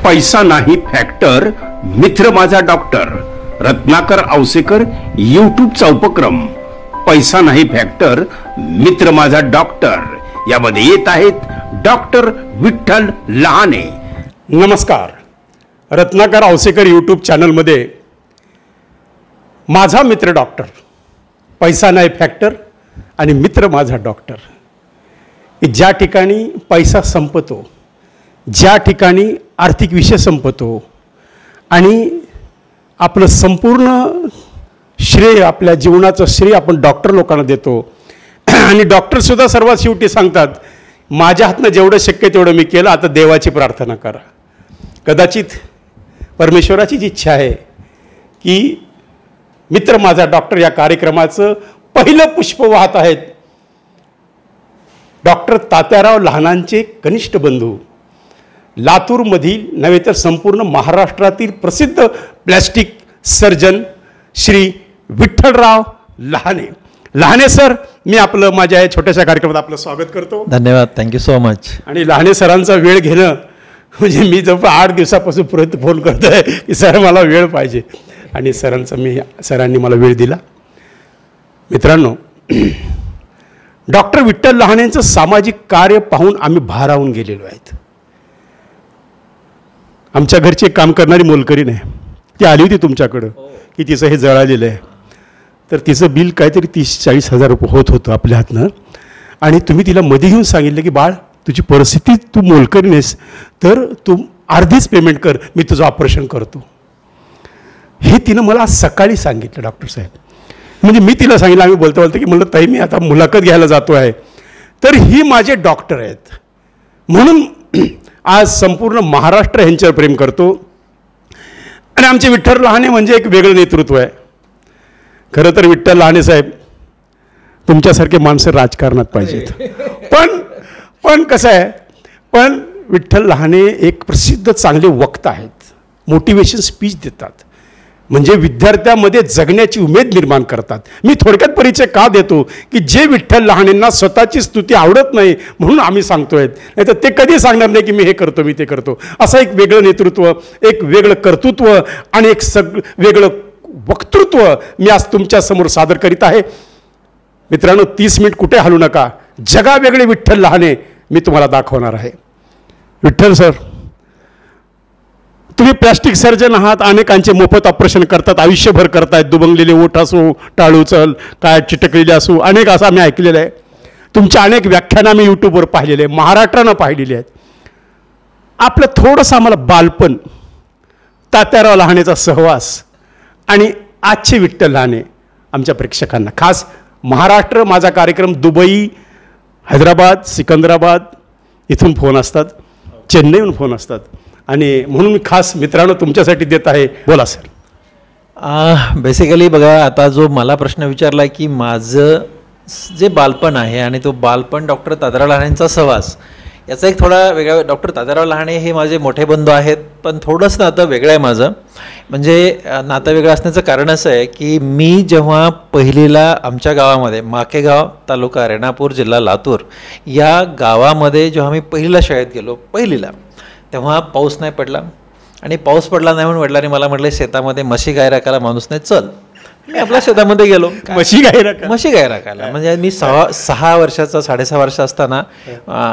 पैसा नाही फॅक्टर, मित्र माझा डॉक्टर. रत्नाकर औसेकर यूट्यूबचा उपक्रम पैसा नाही फॅक्टर, मित्र माझा डॉक्टर यामध्ये येत आहेत डॉक्टर विठ्ठल लहाने. नमस्कार. रत्नाकर औसेकर यूट्यूब चॅनलमध्ये माझा मित्र डॉक्टर, पैसा नाही फॅक्टर आणि मित्र माझा डॉक्टर. ज्या ठिकाणी पैसा संपतो, ज्या ठिकाणी आर्थिक विषय संपतो आणि आपलं संपूर्ण श्रेय, आपल्या जीवनाचं श्रेय आपण डॉक्टर लोकांना देतो आणि डॉक्टरसुद्धा सर्वात शेवटी सांगतात, माझ्या हातनं जेवढं शक्य तेवढं मी केलं, आता देवाची प्रार्थना करा. कदाचित परमेश्वराची जी इच्छा आहे की मित्र माझा डॉक्टर या कार्यक्रमाचं पहिलं पुष्प वाहत आहेत डॉक्टर तात्याराव लहानांचे कनिष्ठ बंधू, लातूरमधील नव्हे तर संपूर्ण महाराष्ट्रातील प्रसिद्ध plastic surgeon Shri Vitthalrao Lahane. Lahane sir, मी आपलं माझ्या या छोट्याशा कार्यक्रमात आपलं स्वागत करतो. धन्यवाद, थँक्यू सो मच. आणि लहाने सरांचा वेळ घेणं म्हणजे मी जवळ 8 दिवसापासून फोन करतो आहे की सर मला वेळ पाहिजे, आणि सरांनी मला वेळ दिला. मित्रांनो, डॉक्टर विठ्ठल लहानेंचं सामाजिक कार्य पाहून आम्ही भारावून गेलेलो आहेत. आमच्या घरची एक काम करणारी मोलकरीण आहे, ती आली होती तुमच्याकडं की तिचं हे जळालेलं आहे, तर तिचं बिल काहीतरी 30-40 हजार रुपये होत होतं आपल्या हातनं. आणि तुम्ही तिला मध्ये घेऊन सांगितलं की बाळ, तुझी परिस्थिती, तू मोलकरीण आहेस तर तू अर्धीच पेमेंट कर, मी तुझं ऑपरेशन करतो. हे तिनं मला आज सकाळी सांगितलं डॉक्टर साहेब. म्हणजे मी तिला सांगितलं, आम्ही बोलता की म्हणलं ताई मी आता मुलाखत घ्यायला जातो आहे, तर ही माझे डॉक्टर आहेत. म्हणून आज संपूर्ण महाराष्ट्र ह्यांच्यावर प्रेम करतो. आणि आमचे विठ्ठल लहाने म्हणजे एक वेगळं नेतृत्व आहे. खरं तर विठ्ठल लहाने साहेब, तुमच्यासारखे माणसं राजकारणात पाहिजेत. पण कसं आहे, पण विठ्ठल लहाने एक प्रसिद्ध चांगले वक्ता आहेत, मोटिवेशन स्पीच देतात, म्हणजे विद्यार्थ्यांमध्ये जगण्याची उमेद निर्माण करतात. मी थोडक्यात परिचय का देतो की जे विठ्ठल लहानेंना स्वतःची स्तुती आवडत नाही म्हणून आम्ही सांगतोय, नाही तर ते कधी सांगणार नाही की मी हे करतो, मी ते करतो. असं एक वेगळं नेतृत्व, एक वेगळं कर्तृत्व आणि एक वेगळं वक्तृत्व मी आज तुमच्यासमोर सादर करीत आहे. मित्रांनो, 30 मिनिट कुठे हलू नका. जगा वेगळे विठ्ठल लहाने मी तुम्हाला दाखवणार आहे. विठ्ठल सर, तुम्ही प्लॅस्टिक सर्जन आहात, अनेकांचे मोफत ऑपरेशन करतात, आयुष्यभर करतायत. दुबंगलेले ओठ असो, टाळूचल काय चिटकलेले असो, अनेक असं आम्ही ऐकलेलं आहे. तुमच्या अनेक व्याख्यानं आम्ही यूट्यूबवर पाहिलेले आहे, महाराष्ट्रानं पाहिलेली आहेत. आपलं थोडंसं आम्हाला बालपण, तात्याराव लहानेचा सहवास आणि आजचे विठ्ठल लहाने आमच्या प्रेक्षकांना, खास महाराष्ट्र माझा कार्यक्रम दुबई, हैदराबाद, सिकंदराबाद इथून फोन असतात, चेन्नईहून फोन असतात, आणि म्हणून मी खास मित्रांनो तुमच्यासाठी देत आहे. बोला सर. बेसिकली बघा, आता जो मला प्रश्न विचारला की माझं जे बालपण आहे आणि तो बालपण डॉक्टर तात्याराव लहानेंचा सहवास, याचा एक थोडा वेगळा. डॉक्टर तात्याराव लहाने हे माझे मोठे बंधू आहेत, पण थोडंसं नातं वेगळं आहे माझं. म्हणजे नातं वेगळं असण्याचं कारण असं आहे की मी जेव्हा पहिलीला आमच्या गावामध्ये, माकेगाव तालुका रेणापूर जिल्हा लातूर या गावामध्ये जेव्हा मी पहिलीला शाळेत गेलो, पहिलीला, तेव्हा पाऊस नाही पडला. आणि पाऊस पडला नाही म्हणून वडिलांनी मला म्हटलं शेतामध्ये म्हशी गाय राखायला माणूस नाही, चल. मी आपल्या शेतामध्ये गेलो, म्हशी गाय राखायला. म्हणजे मी 6 वर्षाचा, 6.5 वर्ष असताना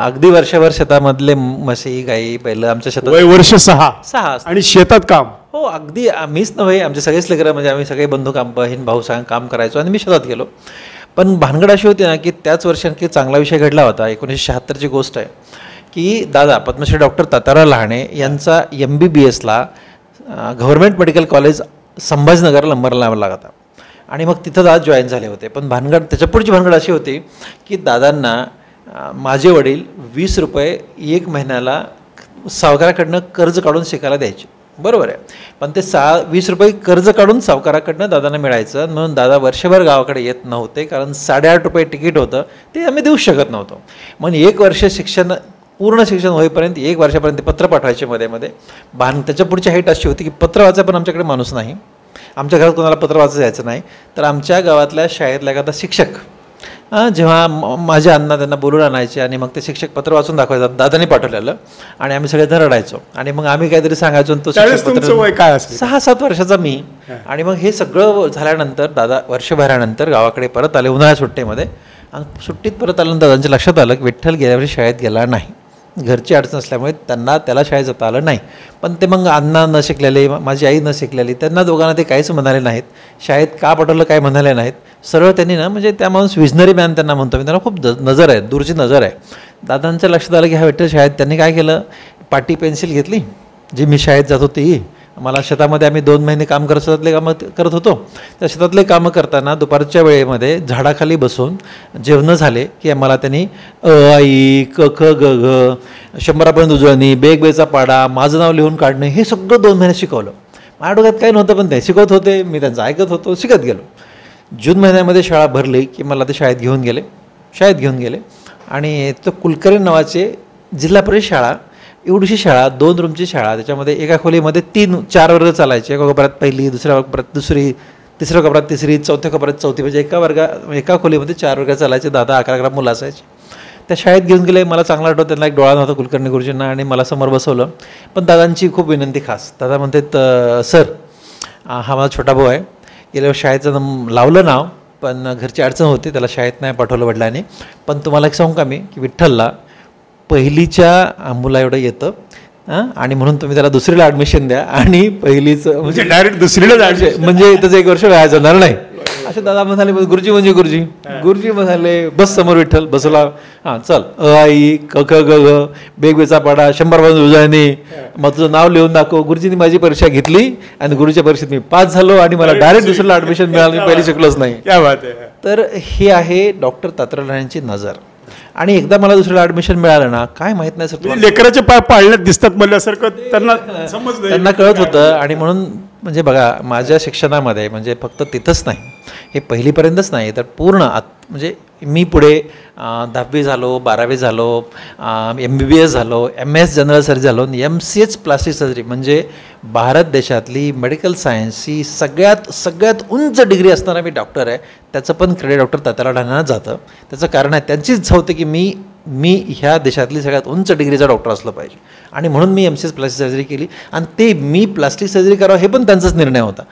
अगदी वर्षभर शेतामधले म्हशी गाई बैल आमच्या शेतात. वर्ष 6 आणि शेतात काम. हो, अगदी. मीच नव्हे, आमचे सगळेच लेकरं, म्हणजे आम्ही सगळे बंधू बहीण भाऊ काम करायचो आणि मी शेतात गेलो. पण भानगड अशी होती ना की त्याच वर्षी आणखी चांगला विषय घडला होता. 1976ची गोष्ट आहे की दादा पद्मश्री डॉक्टर तात्याराव लहाने यांचा MBBSला गव्हर्नमेंट मेडिकल कॉलेज संभाजीनगरला नंबर लावला होता आणि मग तिथं दादा जॉईन झाले होते. पण भानगड, त्याच्या पुढची भानगड अशी होती की दादांना माझे वडील 20 रुपये 1 महिन्याला सावकाराकडनं कर्ज काढून शिकायला द्यायचे. बरोबर आहे, पण ते 20 रुपये कर्ज काढून सावकाराकडनं दादांना मिळायचं, म्हणून दादा वर्षभर गावाकडे येत नव्हते, कारण 8.5 रुपये तिकीट होतं, ते आम्ही देऊ शकत नव्हतो. मग 1 वर्ष पूर्ण शिक्षण होईपर्यंत 1 वर्षापर्यंत पत्र पाठवायचे मध्ये. त्याच्या पुढची हाईट अशी होती की पत्र वाचायला पण आमच्याकडे माणूस नाही, आमच्या घरात कोणाला पत्र वाचायचं यायचं नाही. तर आमच्या गावातल्या शाळेतला एखादा शिक्षक जेव्हा माझ्या अण्णा त्यांना बोलून आणायचे आणि मग ते शिक्षक पत्र वाचून दाखवायचं, दादाने पाठवलेलं, आणि आम्ही सगळे रडायचो. आणि मग आम्ही काहीतरी सांगायचो, तो शिक्षक तुमचं वय काय असेल? 6-7 वर्षाचा मी. आणि मग हे सगळं झाल्यानंतर दादा वर्षभरानंतर गावाकडे परत आले उन्हाळ्या सुट्टीमध्ये. आणि सुट्टीत परत आल्यानंतर दादांच्या लक्षात आलं की विठ्ठल गेल्या वर्षी शाळेत गेला नाही. घरची अडचण असल्यामुळे त्याला शाळेत जाता आलं नाही. पण ते मग अण्णा न शिकलेले, माझी आई न शिकलेली, त्यांना दोघांना ते काहीच म्हणाले नाहीत. शाळेत का पाठवलं काय म्हणाले नाहीत. सरळ त्यांनी ना, म्हणजे त्या माणूस विजनरी मॅन त्यांना म्हणतो मी, त्यांना खूप नजर आहे, दूरची नजर आहे. दादांच्या लक्षात आलं की हा विठ्ठल शाळेत, त्यांनी काय केलं, पाटी पेन्सिल घेतली, जी मी शाळेत जात होती, मला शेतामध्ये आम्ही 2 महिने काम शेतातले कामं करत होतो. त्या शेतातले कामं करताना दुपारच्या वेळेमध्ये झाडाखाली बसून जेवणं झाले की मला त्यांनी आई, क ख ग घ, 100पर्यंत उजळणी, बेग बेचा पाडा, माझं नाव लिहून काढणं, हे सगळं 2 महिने शिकवलं. माझ्या डोक्यात काही नव्हतं, पण ते शिकवत होते, मी त्यांचं ऐकत होतो, शिकत गेलो. जून महिन्यामध्ये शाळा भरली की मला ते शाळेत घेऊन गेले. आणि तो कुलकर्णी नावाचे जिल्हा परिषद शाळा, एवढीशी शाळा, 2 रूमची शाळा, त्याच्यामध्ये एका खोलीमध्ये 3-4 वर्ग चालायचे. एका कोपऱ्यात पहिली, दुसऱ्या कोपऱ्यात दुसरी, तिसऱ्या कोपऱ्यात तिसरी, चौथ्या कोपऱ्यात चौथी, म्हणजे एका खोलीमध्ये 4 वर्ग चालायचे. 10-11 मुलं असायची. त्या शाळेत घेऊन गेले. मला चांगला आठवतं, त्यांना एक डोळा नव्हता कुलकर्णी गुरुजींना, आणि मला समोर बसवलं. पण दादांची खूप विनंती खास. दादा म्हणतात, सर हा माझा छोटा भाऊ आहे, गेल्या शाळेचं लावलं नाव, पण घरची अडचण होती, त्याला शाळेत नाही पाठवलं वडिलांनी. पण तुम्हाला एक सांगू का मी, की विठ्ठलला पहिलीच्या मुला एवढं येतं, आणि म्हणून तुम्ही त्याला दुसरीला ॲडमिशन द्या, आणि पहिलीचं म्हणजे डायरेक्ट दुसरीला म्हणजे त्याचं 1 वर्ष व्याज जाणार नाही. असे दादा म्हणाले. गुरुजी म्हणजे गुरुजी म्हणाले, बस समोर विठ्ठल बसला. हां चल, आई, क ख ग घ, बेग बेचा पाडा, 100पर्यंत उजळणी, मग तुझं नाव लिहून दाखव. गुरुजींनी माझी परीक्षा घेतली आणि गुरुच्या परीक्षेत मी पास झालो, आणि मला डायरेक्ट दुसरीला ॲडमिशन मिळालं. मी पहिली शिकलोच नाही. तर हे आहे डॉक्टर तात्याराव लहानेंची नजर. आणि एकदा मला दुसरीला ॲडमिशन मिळालं ना, काय माहीत नाही सर, लेकराचे पाय पाळण्यात दिसतात म्हणल्यासारखं त्यांना कळत होतं. आणि म्हणून म्हणजे बघा, माझ्या शिक्षणामध्ये म्हणजे फक्त तिथंच नाही, हे पहिलीपर्यंतच नाही, तर पूर्ण म्हणजे मी पुढे 10वी झालो, 12वी झालो, MBBS झालो, MS जनरल सर्जरी झालो, MCH प्लास्टिक सर्जरी, म्हणजे भारत देशातली मेडिकल सायन्सची सगळ्यात उंच डिग्री असणारा मी डॉक्टर आहे. त्याचं पण क्रेडिट डॉक्टर तात्याराव लहानेंना जातं. त्याचं कारण आहे, त्यांचीच इच्छा होते की मी ह्या देशातली सगळ्यात उंच डिग्रीचा डॉक्टर असलं पाहिजे, आणि म्हणून मी MCH प्लास्टिक सर्जरी केली. आणि ते मी प्लास्टिक सर्जरी करावं हे पण त्यांचाच निर्णय होता.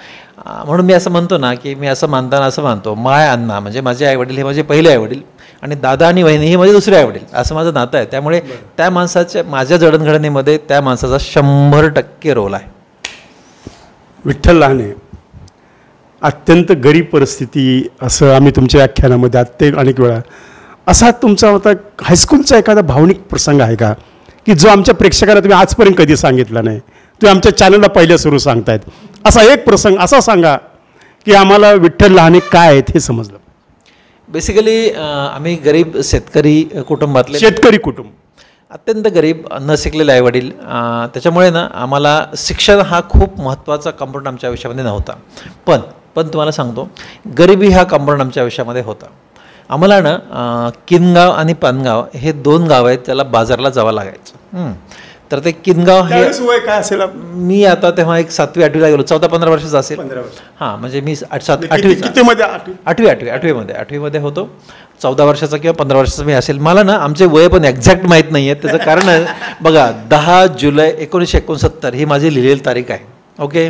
म्हणून मी असं म्हणतो ना, की मी असं मानताना असं मानतो, माय अण्णा म्हणजे माझे आईवडील हे माझे पहिले आईवडील, आणि दादा आणि वहिनी हे माझे दुसरे आईवडील, असं माझं नातं आहे. त्यामुळे त्या माणसाच्या, माझ्या जडणघडणीमध्ये त्या माणसाचा 100% रोल आहे. विठ्ठल लहाने अत्यंत गरीब परिस्थिती, असं आम्ही तुमच्या व्याख्यानामध्ये अनेक वेळा, असा तुमचा होता हायस्कूलचा एखादा भावनिक प्रसंग आहे का, की जो आमच्या प्रेक्षकांना तुम्ही आजपर्यंत कधी सांगितला नाही, तुम्ही आमच्या चॅनलला पहिल्या सुरू सांगतायत, असा एक प्रसंग असा सांगा की आम्हाला विठ्ठल लहाने काय आहेत हे समजलं. बेसिकली आम्ही गरीब शेतकरी कुटुंबातले, शेतकरी कुटुंब, अत्यंत गरीब, न शिकलेले आईवडील. त्याच्यामुळे ना आम्हाला शिक्षण हा खूप महत्त्वाचा कंपोनंट आमच्या आयुष्यामध्ये नव्हता. पण तुम्हाला सांगतो, गरिबी हा कंपोनंट आमच्या आयुष्यामध्ये होता. आम्हाला ना किनगाव आणि पानगाव हे 2 गाव आहेत, त्याला बाजारला जावं लागायचं. तर ते किनगाव हे वय काय असेल, मी आता तेव्हा एक 7वी-8वीला गेलो, 14-15 वर्षाचा असेल. हां, म्हणजे मी 8वीमध्ये होतो. 14 वर्षाचा किंवा 15 वर्षाचा मी असेल. मला ना आमचे वय पण एक्झॅक्ट माहीत नाही आहे. त्याचं कारण आहे बघा, 10 जुलै 1969 ही माझी लिहिलेली तारीख आहे. ओके.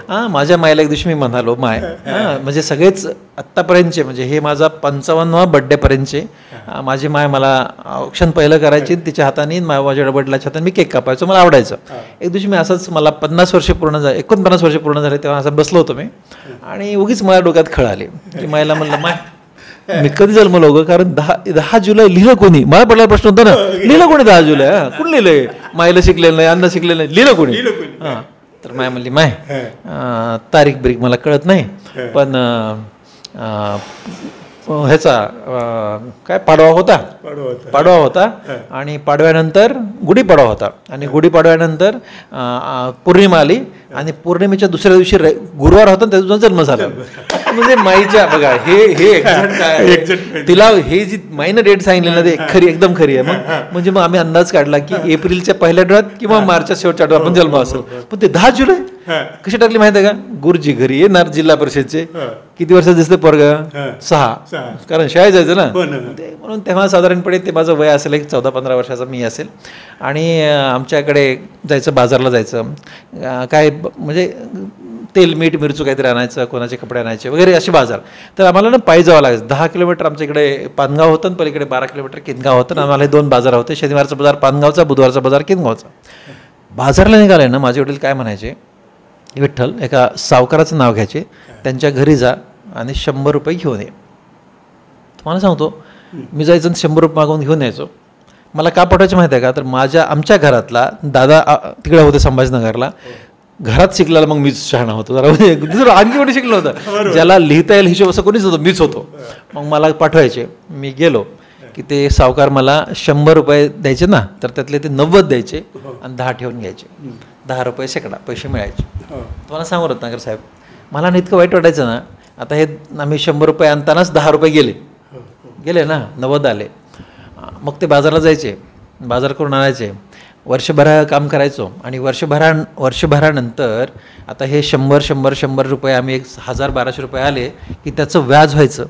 हां, माझ्या मायला एक दिवशी मी म्हणालो, माय म्हणजे सगळेच आत्तापर्यंतचे, म्हणजे हे माझा 55वा बड्डेपर्यंतचे, माझी माय मला औक्षण पहिलं करायची, तिच्या हाताने माझ्या वडिलाच्या हाताने मी केक कापायचो, मला आवडायचं. एक दिवशी मी असंच, मला 50 वर्ष पूर्ण झाले, 49 वर्ष पूर्ण झाले, तेव्हा असं बसलो होतो मी, आणि उगीच माझ्या डोक्यात खळ आली की मायला म्हणलं, माय मी कधी जन्मलो गं, कारण 10 जुलै लिहिलं कोणी, मला पडला प्रश्न होता ना, लिहिलं कोणी 10 जुलै, कोण लिहिलंय, मायला शिकलेलं नाही, अन्न शिकलेलं नाही, लिहिलं कोणी. हां, तर माय म्हणली, माय तारीख बिरीख मला कळत नाही, पण ह्याचा काय पाडवा होता, आणि पाडव्यानंतर गुढीपाडवा होता, आणि गुढीपाडव्यानंतर पौर्णिमा आली, आणि पौर्णिमेच्या दुसऱ्या दिवशी गुरुवार होता, त्याचा जन्म झाला. म्हणजे माईच्या बघा, हे एक्झॅक्ट काय, तिला हे जी माईनं डेट सांगितली ना, ते खरी, एकदम खरी आहे. मग म्हणजे मग आम्ही अंदाज काढला की एप्रिलच्या पहिल्या आठवड्यात किंवा मार्चच्या शेवटच्या आठवड्यात आपण जन्म असेल. पण ते 10 जुलै कशी टाकली माहिती आहे का? गुरुजी घरी येणार जिल्हा परिषदचे, किती वर्षात दिसते पोरग? 6, कारण शाळेत जायचं ना ते, म्हणून तेव्हा साधारणपणे ते माझं वय असेल एक 14-15 वर्षाचा मी असेल. आणि आमच्याकडे जायचं, बाजारला जायचं, काय म्हणजे तेल मीठ मिरचू काहीतरी आणायचं, कोणाचे कपडे आणायचे वगैरे असे बाजार. तर आम्हाला ना पायी जावं लागायचं. 10 किलोमीटर आमच्या इकडे पानगाव होतं आणि पलीकडे 12 किलोमीटर किनगाव होतं. आम्हाला 2 बाजार होते, शनिवारचा बाजार पानगावचा, बुधवारचा बाजार किनगावचा. बाजारला निघालाय ना, माझे वडील काय म्हणायचे, विठ्ठल एका सावकाराचं नाव घ्यायचे, त्यांच्या घरी जा आणि 100 रुपये घेऊन ये. तुम्हाला सांगतो, मी जायचं 100 रुपये मागवून घेऊन यायचो. मला का पाठवायचं माहिती आहे का? तर आमच्या घरातला दादा तिकडे होते संभाजीनगरला, घरात शिकलेला मग मीच शहाणा होतो जरा, म्हणजे दुसरं आणखी कोणी शिकलं होतं, ज्याला लिहिता येईल हिशोब असं कोणीच होतं, मीच होतो. मग मला पाठवायचे. मी गेलो की ते सावकार मला 100 रुपये द्यायचे ना, तर त्यातले ते 90 द्यायचे आणि 10 ठेवून घ्यायचे. 10 रुपये शेकडा पैसे मिळायचे. तुम्हाला सांगू रत्नाकर साहेब, मला ना इतकं वाईट वाटायचं ना, आता हे आम्ही 100 रुपये आणतानाच 10 रुपये गेले ना, 90 आले. मग ते बाजारला जायचे, बाजार करून आणायचे, वर्षभर काम करायचो. आणि वर्षभरानंतर आता हे 100 रुपये आम्ही 1000-1200 रुपये आले की त्याचं व्याज व्हायचं.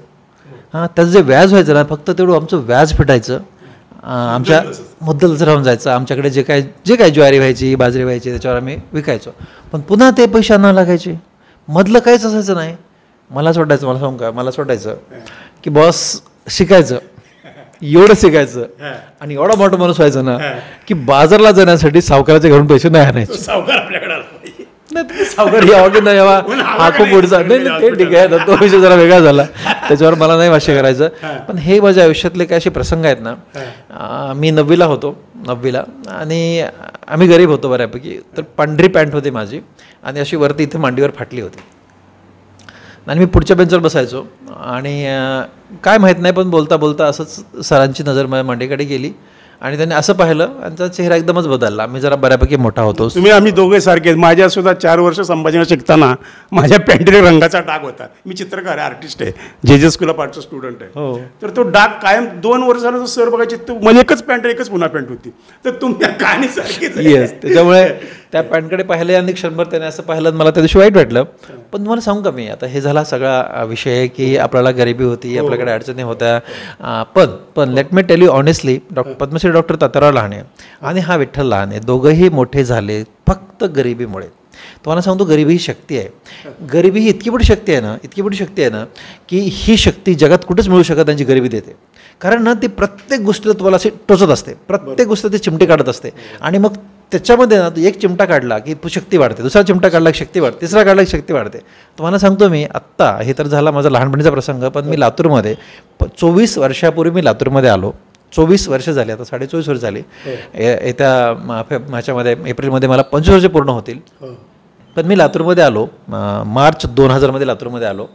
त्याचं जे व्याज व्हायचं ना, फक्त तेवढं आमचं व्याज फिटायचं, आमच्या मुद्दलच राहून जायचं. आमच्याकडे जे काय ज्वारी व्हायची, बाजरी व्हायची, त्याच्यावर आम्ही विकायचो. पण पुन्हा ते पैसे आणावं लागायचे, मधलं काहीच असायचं नाही. मला सांगू का, मला वाटायचं की बॉस शिकायचं, एवढं शिकायचं आणि एवढा मोठा माणूस व्हायचं ना की बाजारला जाण्यासाठी सावकाराच्या घरून पैसे नाही आणायचे. सावकार आपल्याकडे सावकार यावा की नाही यावा हा खूप पुढचा, नाही ते ठीक आहे, तो विषय जरा वेगळा झाला, त्याच्यावर मला नाही भाष्य करायचं. पण हे माझ्या आयुष्यातले काय असे प्रसंग आहेत ना. मी 9वीला होतो आणि आम्ही गरीब होतो बऱ्यापैकी. तर पांढरी पॅन्ट होती माझी आणि अशी वरती इथे मांडीवर फाटली होती आणि मी पुढच्या बेंचवर बसायचो. आणि काय माहीत नाही, पण बोलता बोलता असंच सरांची नजर माझ्या मांडीकडे गेली आणि त्यांनी असं पाहिलं आणि त्याचा चेहरा एकदमच बदलला. मी जरा बऱ्यापैकी मोठा होतो. आम्ही दोघे सारखे. माझ्या सुद्धा 4 वर्ष संभाजीनगर शिकताना माझ्या पॅन्टीला रंगाचा डाग होता. मी चित्रकार आहे, आर्टिस्ट आहे, जे स्कूल ऑफ आर्टचा स्टुडंट आहे. तर तो डाग कायम 2 वर्ष झालं सर बघायचे, तो म्हणजे एकच पॅन्ट, एकच पुन्हा पॅन्ट होती. तर तुमच्या कहाणी सारखीच. येस, त्याच्यामुळे त्या पॅन्टकडे पाहिलं आणि क्षणभर त्याने असं पाहिलं, मला त्या दिवशी वाईट वाटलं. पण तुम्हाला सांगू का, मी आता हे झाला सगळा विषय की आपल्याला गरिबी होती, आपल्याकडे अडचणी होत्या. पण let me tell you honestly, Padmashri doctor Tatyarao Lahane आणि हा विठ्ठल लहाने दोघंही मोठे झाले फक्त गरिबीमुळे. तुम्हाला सांगतो, गरिबी ही शक्ती आहे. गरिबी ही इतकी मोठी शक्ती आहे ना की ही शक्ती जगात कुठेच मिळू शकत त्यांची गरिबी देते. कारण ना ती प्रत्येक गोष्टीला तुम्हाला अशी टोचत असते, प्रत्येक गोष्ट ती चिमटी काढत असते. आणि मग त्याच्यामध्ये ना एक चिमटा काढला की शक्ती वाढते, दुसरा चिमटा काढला की शक्ती वाढते, तिसरा काढला की शक्ती वाढते. तुम्हाला सांगतो मी, आत्ता हे तर झाला माझा लहानपणीचा प्रसंग, पण मी लातूरमध्ये 24 वर्षापूर्वी मी लातूरमध्ये आलो. 24 वर्ष झाली, आता 24.5 वर्ष झाली. येत्या ह्याच्यामध्ये एप्रिलमध्ये मला 25 वर्ष पूर्ण होतील. पण मी लातूरमध्ये आलो, मार्च 2000 लातूरमध्ये आलो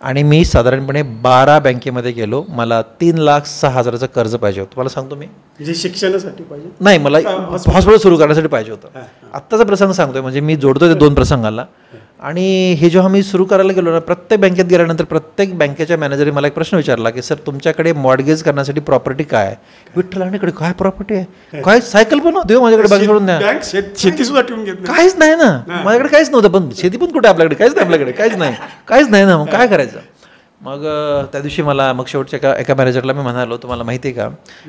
आणि मी साधारणपणे 12 बँकेमध्ये गेलो. मला 3,06,000चं कर्ज पाहिजे होतं. तुम्हाला सांगतो मी, म्हणजे शिक्षणासाठी पाहिजे नाही, मला हॉस्पिटल सुरू करण्यासाठी पाहिजे होतं. आत्ताचा प्रसंग सांगतोय, म्हणजे मी जोडतो ते 2 प्रसंगाला. आणि हे जेव्हा मी सुरू करायला गेलो ना, प्रत्येक बँकेत गेल्यानंतर प्रत्येक बँकेच्या मॅनेजरने मला एक प्रश्न विचारला की सर, तुमच्याकडे मॉर्गेज करण्यासाठी प्रॉपर्टी काय आहे? विठ्ठलाकडे काय प्रॉपर्टी आहे? काय सायकल पण नव्हती माझ्याकडे, बँक सोडून द्या, शेती सुद्धा ठेवून घेत काहीच नाही ना माझ्याकडे, काहीच नव्हतं. पण शेती पण कुठे आपल्याकडे, काहीच नाही आपल्याकडे, काहीच नाही ना. मग काय करायचं? मग त्या दिवशी मला शेवटच्या एका मॅनेजरला मी म्हणालो, तुम्हाला माहिती आहे का,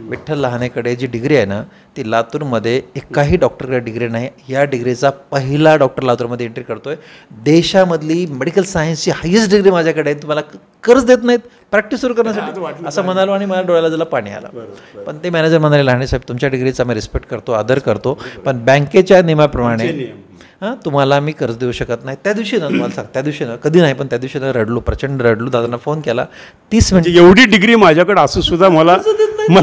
विठ्ठल लहानेकडे जी डिग्री आहे ना, ती लातूरमध्ये एकाही डॉक्टरकडे डिग्री नाही. या डिग्रीचा पहिला डॉक्टर लातूरमध्ये एंट्री करतोय. देशामधली मेडिकल सायन्सची हायेस्ट डिग्री माझ्याकडे आहे, तुम्हाला कर्ज देत नाहीत प्रॅक्टिस सुरू करण्यासाठी, असं म्हणालो. आणि माझ्या डोळ्याला जरा पाणी आलं. पण ते मॅनेजर म्हणाले, लहाने साहेब, तुमच्या डिग्रीचा मी रिस्पेक्ट करतो, आदर करतो, पण बँकेच्या नियमाप्रमाणे तुम्हाला मी कर्ज देऊ शकत नाही. त्या दिवशी ना, तुम्हाला सांग, त्या दिवशी ना, कधी नाही पण त्या दिवशी ना रडलो, प्रचंड रडलो. दादांना फोन केला. 30 मिनिट, एवढी डिग्री माझ्याकडे असून सुद्धा मला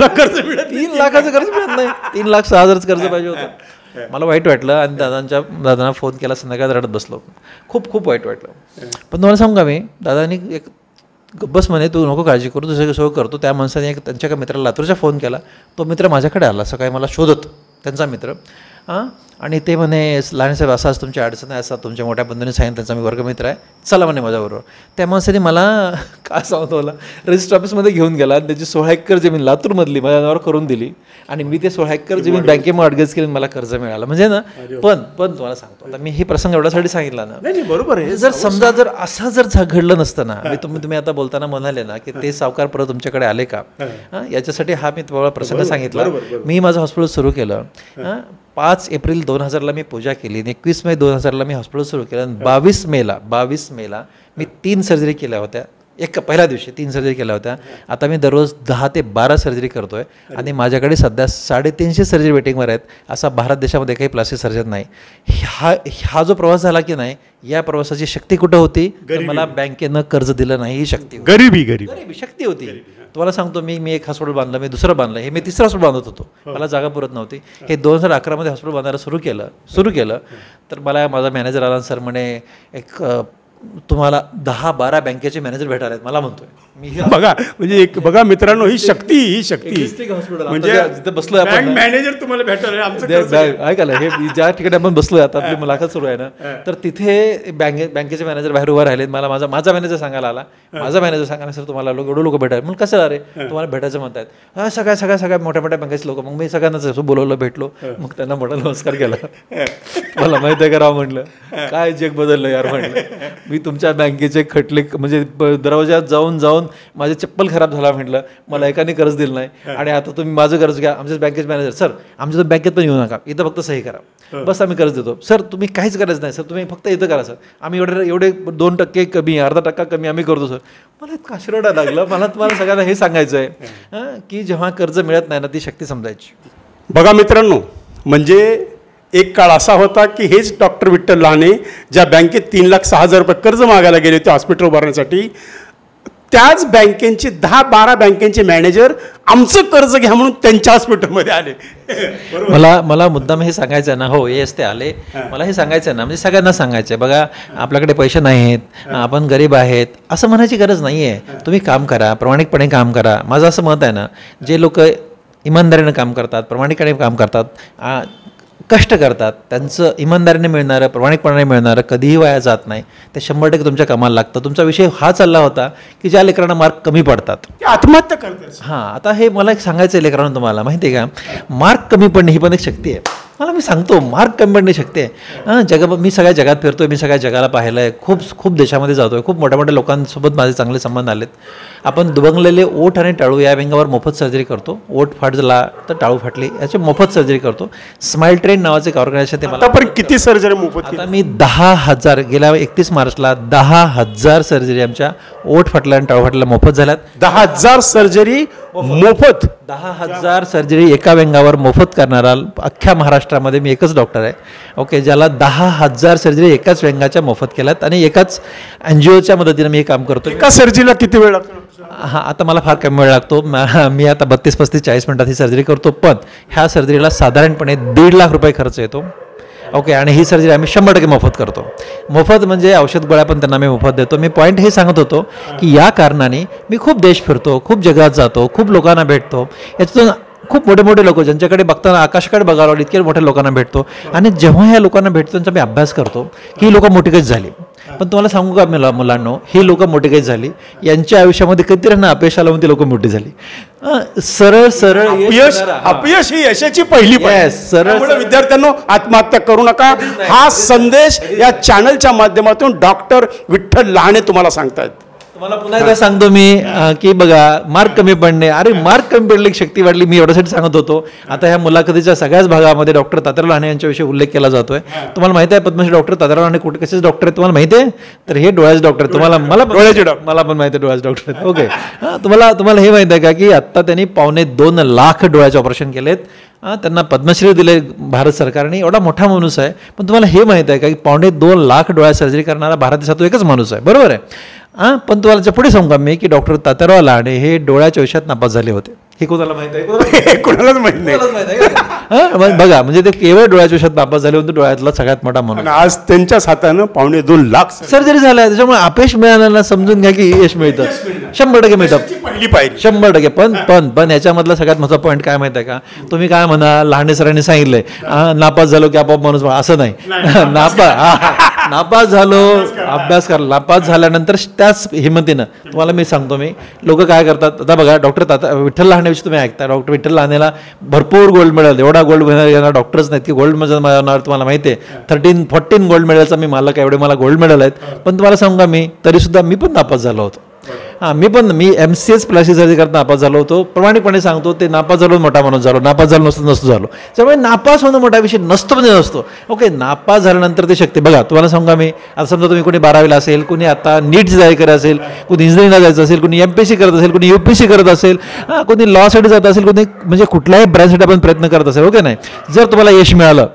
कर्ज मिळत, 3 लाखाचं कर्ज मिळत नाही. 3,06,000चं कर्ज पाहिजे होतं. मला वाईट वाटलं आणि दादांना फोन केला, संध्याकाळी रडत बसलो. खूप वाईट वाटलं. पण तुम्हाला सांगू का, मी दादांनी एक बस म्हणे, तू नको काळजी करू, दुसरं सोय करतो. त्या माणसाने त्यांच्या एका मित्राला लातूरचा फोन केला. तो मित्र माझ्याकडे आला सकाळी मला शोधत, त्यांचा मित्र. आणि ते म्हणे लहानसाहेब असं तुमची अडचण आहे, असं तुमच्या मोठ्या बंधूंनी सांगितलं, त्यांचा मी वर्गमित्र आहे, चला म्हणे माझ्याबरोबर. त्या माणसाने मला काय सांगतो, मला रजिस्टर ऑफिसमध्ये घेऊन गेला आणि त्याची 16 एकर जमीन लातूरमधली माझ्या नावावर करून दिली आणि मी ते 16 एकर जमीन बँकेमध्ये अडगज केली, मला कर्ज मिळालं. म्हणजे ना पण तुम्हाला सांगतो, आता मी हे प्रसंग एवढ्यासाठी सांगितला ना, नाही बरोबर आहे. जर समजा जर असं जर घडलं नसतं ना, मी तुम्ही आता बोलताना म्हणाले ना की ते सावकार परत तुमच्याकडे आले का, याच्यासाठी हा मी तुम्हाला प्रसंग सांगितला. मी माझं हॉस्पिटल सुरू केलं, 5 एप्रिल 2000ला मी पूजा केली, 21 मे 2000ला मी हॉस्पिटल सुरू केलं आणि 22 मेला मी 3 सर्जरी केल्या होत्या. पहिल्या दिवशी 3 सर्जरी केल्या होत्या. आता मी दररोज 10 ते 12 सर्जरी करतोय आणि माझ्याकडे सध्या 350 सर्जरी वेटिंगवर आहेत. असा भारत देशामध्ये काही प्लास्टिक सर्जन नाही. हा जो प्रवास झाला की नाही, या प्रवासाची शक्ती कुठं होती, तर मला बँकेनं कर्ज दिलं नाही, ही शक्ती होती. गरीबी शक्ती होती. तुम्हाला सांगतो, मी एक हॉस्पिटल बांधलं, मी दुसरं बांधलं, हे मी तिसरं हॉस्पिटल बांधत होतो, मला जागा पुरत नव्हती. हे 2011मध्ये हॉस्पिटल बांधायला सुरू केलं तर मला माझा मॅनेजर आला, सर म्हणे एक तुम्हाला 10-12 बँकेचे मॅनेजर भेटायला आहेत. मला म्हणतोय मी बघा, म्हणजे बघा मित्रांनो, ही शक्ती म्हणजे जिथे बसलोय आपण, मॅनेजर तुम्हाला भेटायला ऐकायला, हे ज्या ठिकाणी आपण बसलोय आता, आपली मुलाखत सुरू आहे ना, तर तिथे बँकेचे मॅनेजर बाहेर उभा राहिले. मला माझा मॅनेजर सांगायला आला, सर तुम्हाला एवढे लोक भेटायला, मग कसं अरे तुम्हाला भेटायचं म्हणतात, सगळ्या मोठ्या बँकेचे लोक. मग मी सगळ्यांनाच बोलवलं, भेटलो, मग त्यांना म्हटलं नमस्कार केला. मला माहिती आहे का राव, म्हटलं काय जग बदललं यार, म्हटलं मी तुमच्या बँकेचे खटले म्हणजे दरवाज्यात जाऊन माझे चप्पल खराब झाला, म्हटलं मला एकाने कर्ज दिलं नाही आणि आता तुम्ही माझं कर्ज घ्या. आमच्या बँकेचे मॅनेजर, सर आमच्या बँकेत पण येऊ नका, इथं फक्त सही करा, बस आम्ही कर्ज देतो. सर तुम्ही काहीच करायचं नाही, सर तुम्ही फक्त इथं करा, सर आम्ही एवढे 2% कमी, 0.5% कमी आम्ही करतो. सर मला इतका आश्चर्य लागलं. मला तुम्हाला सगळ्यांना हे सांगायचं आहे की जेव्हा कर्ज मिळत नाही ना, ती शक्ती समजायची. बघा मित्रांनो, म्हणजे एक काळ असा होता की हेच डॉक्टर विठ्ठल लहाने ज्या बँकेत 3,06,000 रुपये कर्ज मागायला गेले होते हॉस्पिटल उभारण्यासाठी, त्याच बँकेचे 10-12 बँकेचे मॅनेजर आमचं कर्ज घ्या म्हणून त्यांच्या हॉस्पिटलमध्ये आले. मला मुद्दाम हे सांगायचं ना, हो हे असते आले, मला हे सांगायचं ना, म्हणजे सगळ्यांना सांगायचं आहे, बघा आपल्याकडे पैसे नाही आहेत, आपण गरीब आहेत, असं म्हणायची गरज नाही आहे. तुम्ही काम करा, प्रामाणिकपणे काम करा. माझं असं मत आहे ना, जे लोक इमानदारीनं काम करतात, प्रामाणिकपणे काम करतात, कष्ट करतात, त्यांचं इमानदारीने मिळणारं, प्रामाणिकपणाने मिळणारं कधीही वाया जात नाही. ते 100% तुमच्या कामाला लागतं. तुमचा विषय हा चालला होता की ज्या लेकरांना मार्क कमी पडतात, आत्महत्या करतात. हां, आता हे मला एक सांगायचं आहे लेकरांना, तुम्हाला माहिती आहे का, मार्क कमी पडणे ही पण एक शक्ती आहे. मला मी सांगतो, मार्क कमी पडणे शक्ती आहे. मी सगळ्या जगात फिरतोय, मी सगळ्या जगाला पाहिलं आहे, खूप देशामध्ये जातो आहे, खूप मोठ्या लोकांसोबत माझे चांगले संबंध आलेत. आपण दुबंगलेले ओठ आणि टाळू या व्यंगावर मोफत सर्जरी करतो. ओठ फाटला तर टाळू फाटली याची मोफत सर्जरी करतो. स्माइल ट्रेन नावाचे एक ऑर्गनायझेशन, ते मला पण किती सर्जरी मोफत. आता मी 10,000 गेल्या 31 मार्चला 10,000 सर्जरी आमच्या ओठ फाटल्या आणि टाळू फाटल्या मोफत झाल्यात. 10,000 सर्जरी मोफत. 10,000 सर्जरी एका व्यंगावर मोफत करणारा अख्ख्या महाराष्ट्रामध्ये मी एकच डॉक्टर आहे, ओके, ज्याला 10,000 सर्जरी एकाच व्यंगाच्या मोफत केल्यात आणि एकाच एनजीओच्या मदतीने मी हे काम करतो. एका सर्जरीला किती वेळ लागतो? हां, आता मला फार कमी वेळ लागतो. मी आता 32, 35, 40 मिनिटात ही सर्जरी करतो, पण ह्या सर्जरीला साधारणपणे 1.5 लाख रुपये खर्च येतो, ओके. आणि ही सर्जरी आम्ही 100% मोफत करतो. मोफत म्हणजे औषध गोळ्या पण त्यांना मी मोफत देतो. मी पॉईंट हे सांगत होतो की या कारणाने मी खूप देश फिरतो, खूप जगात जातो, खूप लोकांना भेटतो. याच्यातून खूप मोठे लोक ज्यांच्याकडे बघताना आकाशाकडे बघायला इतक्या मोठ्या लोकांना भेटतो आणि जेव्हा ह्या लोकांना भेटतो त्यांचा मी अभ्यास करतो की ही लोकं मोठी कशी झाली. पण तुम्हाला सांगू का मला मुलांनो, ही लोकं मोठी कशी झाली, यांच्या आयुष्यामध्ये कधीतरी ना अपयश आलं म्हणून ती लोकं मोठी झाली. सरळ अपयश ही यशाची पहिली पायरी. सरळ विद्यार्थ्यांनो, आत्महत्या करू नका, हा संदेश या चॅनलच्या माध्यमातून डॉक्टर विठ्ठल लहाने तुम्हाला सांगतायत. तुम्हाला पुन्हा एकदा सांगतो मी की बघा, मार्क कमी पडणे, अरे मार्क कमी पडले शक्ती वाढली, मी एवढ्यासाठी सांगत होतो. आता ह्या मुलाखतीच्या सगळ्याच भागामध्ये डॉक्टर तात्याराव लहाने यांच्याविषयी उल्लेख केला जातोय. तुम्हाला माहिती आहे पद्मश्री डॉक्टर तात्याराव लहाने कुठे कसेच डॉक्टर आहेत तुम्हाला माहिती आहे? तर हे डोळ्याचे डॉक्टर. मला पण माहिती आहे डोळ्याचे डॉक्टर आहेत, ओके. तुम्हाला हे माहिती आहे का की आत्ता त्यांनी 2.25 लाख डोळ्याचे ऑपरेशन केलेत. त्यांना पद्मश्री दिले भारत सरकारने. एवढा मोठा माणूस आहे. पण तुम्हाला हे माहिती आहे का की 2.25 लाख डोळ्या सर्जरी करणारा भारत देशात एकच माणूस आहे, बरोबर आहे. पण तुम्हाला पुढे सांगू का मी की डॉक्टर तात्याराव लहाने हे डोळ्याच्या विषयात नापास झाले होते. हे कोणाला माहित आहे? हे कोणालाच माहित नाही. कोणालाच माहित आहे का? हां, मग बघा, म्हणजे ते केवळ डोळ्याच्या विषयात नापास झाले होते, डोळ्यातला सगळ्यात मोठा म्हणून. आणि आज त्यांच्याच हातानं 2.25 लाख सर्जरी झाल्या, त्याच्यामुळे अपयश मिळालं समजून घ्या की यश मिळतं, 100% मिळतं, पहिली पाहिजे. 100%. पण याच्यामधला सगळ्यात महत्त्वाचा पॉईंट काय माहिती आहे का? तुम्ही काय म्हणा, लहाने सरांनी सांगितलंय नापास झालो की आपोआप माणूस असं नाही. नापास झालो, अभ्यास करा, नापास झाल्यानंतर त्याच हिमतीनं तुम्हाला मी सांगतो, मी लोक काय करतात आता बघा, डॉक्टर विठ्ठल लहानेविषयी तुम्ही ऐकता, डॉक्टर विठ्ठल लहानेला भरपूर गोल्ड मेडल, एवढा गोल्ड मेडल येणार डॉक्टर्स नाहीत की गोल्ड मेडल मिळवणार. तुम्हाला माहिती आहे 13-14 गोल्ड मेडलचा मी मालक, एवढे मला गोल्ड मेडल आहेत. पण तुम्हाला सांगू का, मी तरीसुद्धा मी पण नापास झालो होतो. मी MCS प्लास्टिक सर्जरी करता नापास झालो होतो. प्रामाणिकपणे सांगतो, ते नापास झालो मोठा माणूस झालो, नापास झालो नसतो झालो. त्यामुळे नापास होणं मोठा विषय नसतो म्हणजे नसतो. ओके, नापास झाल्यानंतर ते शक्य बघा, तुम्हाला सांगा मी आता समजा तुम्ही कोणी 12वीला असेल, कोणी आता नीटची तयारी करत असेल, कोणी इंजिनिअरिंगला जायचं असेल, कोणी MPSC करत असेल, कोणी UPSC करत असेल, कोणी लॉसाठी जात असेल, कोणी म्हणजे कुठल्याही ब्रँचसाठी आपण प्रयत्न करत असेल. ओके, नाही जर तुम्हाला यश मिळालं,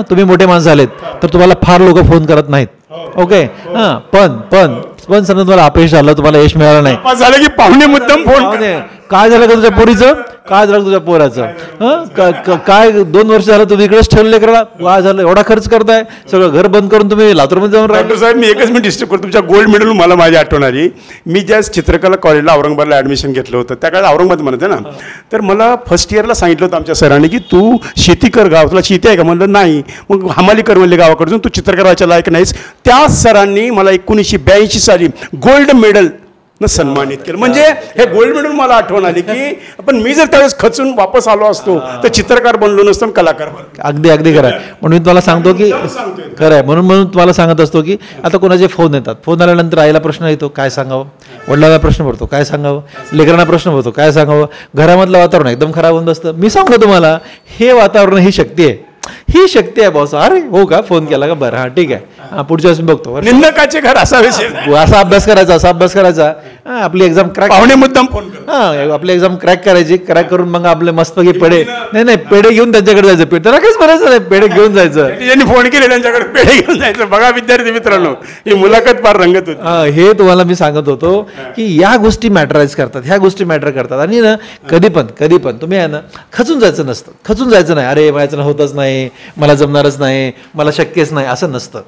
तुम्ही मोठे माणसं झालेत, तर तुम्हाला फार लोक फोन करत नाहीत. ओके, पण समजा तुम्हाला अपयश झालं, तुम्हाला यश मिळालं नाही, झालं की पाहुणे मुद्दाम फोन, काय झालं का तुझ्या पोरीचं, काय झालं तुझ्या पोराचं, काय 2 वर्ष झालं तुम्ही इकडेच ठेवले करा, काय झालं, एवढा खर्च करताय, सगळं घर बंद करून तुम्ही लातूरमध्ये जाऊन डॉक्टर साहेब मी एकच मिनिट डिस्टर्ब करतो. तुमच्या गोल्ड मेडल मला माझी आठवण आली. मी ज्या चित्रकला कॉलेजला औरंगाबादला ॲडमिशन घेतलं होतं, त्या काळात औरंगाबाद म्हणते ना, तर मला फर्स्ट इयरला सांगितलं होतं आमच्या सरांनी की तू शेती कर, गाव तुला शेती आहे का? म्हणलं नाही. मग हमाली कर म्हणले गावाकडून, तू चित्रकराच्या लायक नाहीस. त्या सरांनी मला 1982 साली गोल्ड मेडल न सन्मानित केलं. म्हणजे हे गोल्ड मेडल मला आठवण आली की पण मी जर त्यावेळेस खचून वापस आलो असतो तर चित्रकार बनलो नसतो, कलाकार बनलो. अगदी खरं आहे. म्हणून मी तुम्हाला सांगतो की खरं आहे, म्हणून तुम्हाला सांगत असतो की आता कोणाचे फोन येतात, फोन आल्यानंतर आईला प्रश्न येतो काय सांगावं, वडिलांना प्रश्न पडतो काय सांगावं, लेकरांना प्रश्न पडतो काय सांगावं, घरामधलं वातावरण एकदम खराब होऊन बसतं. मी सांगतो तुम्हाला, हे वातावरण ही शक्ती आहे, ही शक्ती आहे बॉस. अरे हो का, फोन केला का, बरं, हां ठीक आहे, पुढच्या वेळेस बघतो. निंदकाचे घर असा विषय, असा अभ्यास करायचा, आपली एक्झाम क्रॅक, पाहुणे मुद्दाम फोन कर, आपली एक्झाम क्रॅक करायची, क्रॅक करून मग आपले मस्तपैकी पेढे, नाही पेढे घेऊन त्यांच्याकडे जायचं, त्याला काहीच करायचं नाही, पेढे घेऊन जायचं. ज्यांनी फोन केले त्यांच्याकडे पेढे घेऊन जायचं. बघा विद्यार्थी मित्रांनो, ही मुलाखत फार रंगत होती. हे तुम्हाला मी सांगत होतो की या गोष्टी मॅटराईज करतात, ह्या गोष्टी मॅटर करतात. आणि ना कधी पण तुम्ही आहे ना खचून जायचं नसतं, खचून जायचं नाही, अरे माझ्यानं होतच नाही, मला जमणारच नाही, मला शक्यच नाही, असं नसतं.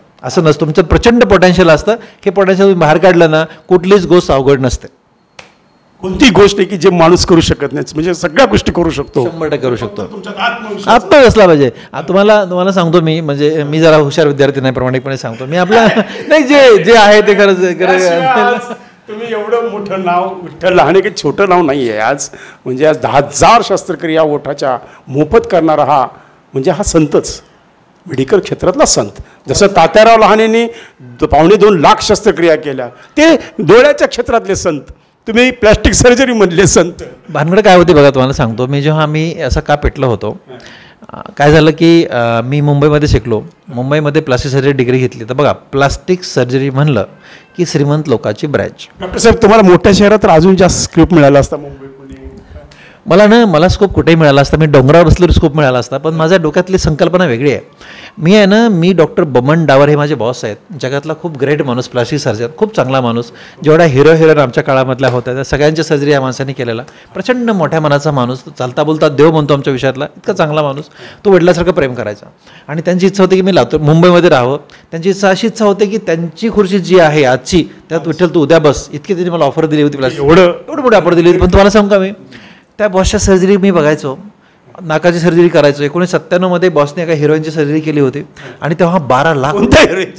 तुमचं प्रचंड पोटेन्शियल असतं. हे पोटेन्शियल तुम्ही बाहेर काढलं ना, कुठलीच गोष्ट अवघड नसते. कोणती गोष्ट आहे की जे माणूस करू शकत नाही, म्हणजे सगळ्या गोष्टी करू शकतो, 100% करू शकतो. आत्मविश्वास असला पाहिजे. तुम्हाला सांगतो मी, म्हणजे मी जरा हुशार विद्यार्थी नाही, प्रामाणिकपणे सांगतो मी, आपला नाही जे आहे ते खरंच. तुम्ही एवढं मोठं नाव विठ्ठल लहाने काही छोटं नाव नाही आहे आज. म्हणजे आज 10,000 शस्त्रक्रिया ओठाच्या मोफत करणारा हा म्हणजे हा संतच, मेडिकल क्षेत्रातला संत. जसं तात्याराव लहानेंनी 2.25 लाख शस्त्रक्रिया केल्या, ते डोळ्याच्या क्षेत्रातले संत. तुम्ही प्लॅस्टिक सर्जरी मधले संत. भानगड काय होती बघा, तुम्हाला सांगतो मी, जेव्हा मी असं का पेटलो होतो, काय झालं की मी मुंबईमध्ये शिकलो, मुंबईमध्ये प्लास्टिक सर्जरी डिग्री घेतली. तर बघा, प्लास्टिक सर्जरी म्हणलं की श्रीमंत लोकांची ब्रँच. डॉक्टर साहेब तुम्हाला मोठ्या शहरात तर अजून जास्त स्कोप मिळाला असता. मुंबई मला स्कोप कुठेही मिळाला असता, मी डोंगरावर बसल्यावर स्कोप मिळाला असता. पण माझ्या डोक्यातली संकल्पना वेगळी आहे. मी डॉक्टर बमन डावर हे माझे बॉस आहेत, जगातला खूप ग्रेट माणूस, प्लास्टिक सर्जन, खूप चांगला माणूस. जेवढा हिरोईन आमच्या काळामधल्या होत्या त्या सगळ्यांच्या सर्जरी या माणसाने केलेला. प्रचंड मोठ्या मनाचा माणूस, चालता बोलता देव म्हणतो आमच्या विषयातला, इतका चांगला माणूस. तो वडिलासारखं प्रेम करायचा आणि त्यांची इच्छा होती की मी मुंबईमध्ये राहावं. त्यांची अशी इच्छा होती की त्यांची खुर्ची जी आहे आजची, त्यात विठ्ठल तू उद्या बस, इतकी त्यांनी मला ऑफर दिली होती. प्लास्टिक एवढं मोठी ऑफर दिली होती. पण तुम्हाला सांगू का, मी त्या बॉसच्या सर्जरी मी बघायचो, नाकाची सर्जरी करायचो. 1997 बॉसने एका हिरोईनची सर्जरी केली होती आणि तेव्हा 12 लाख,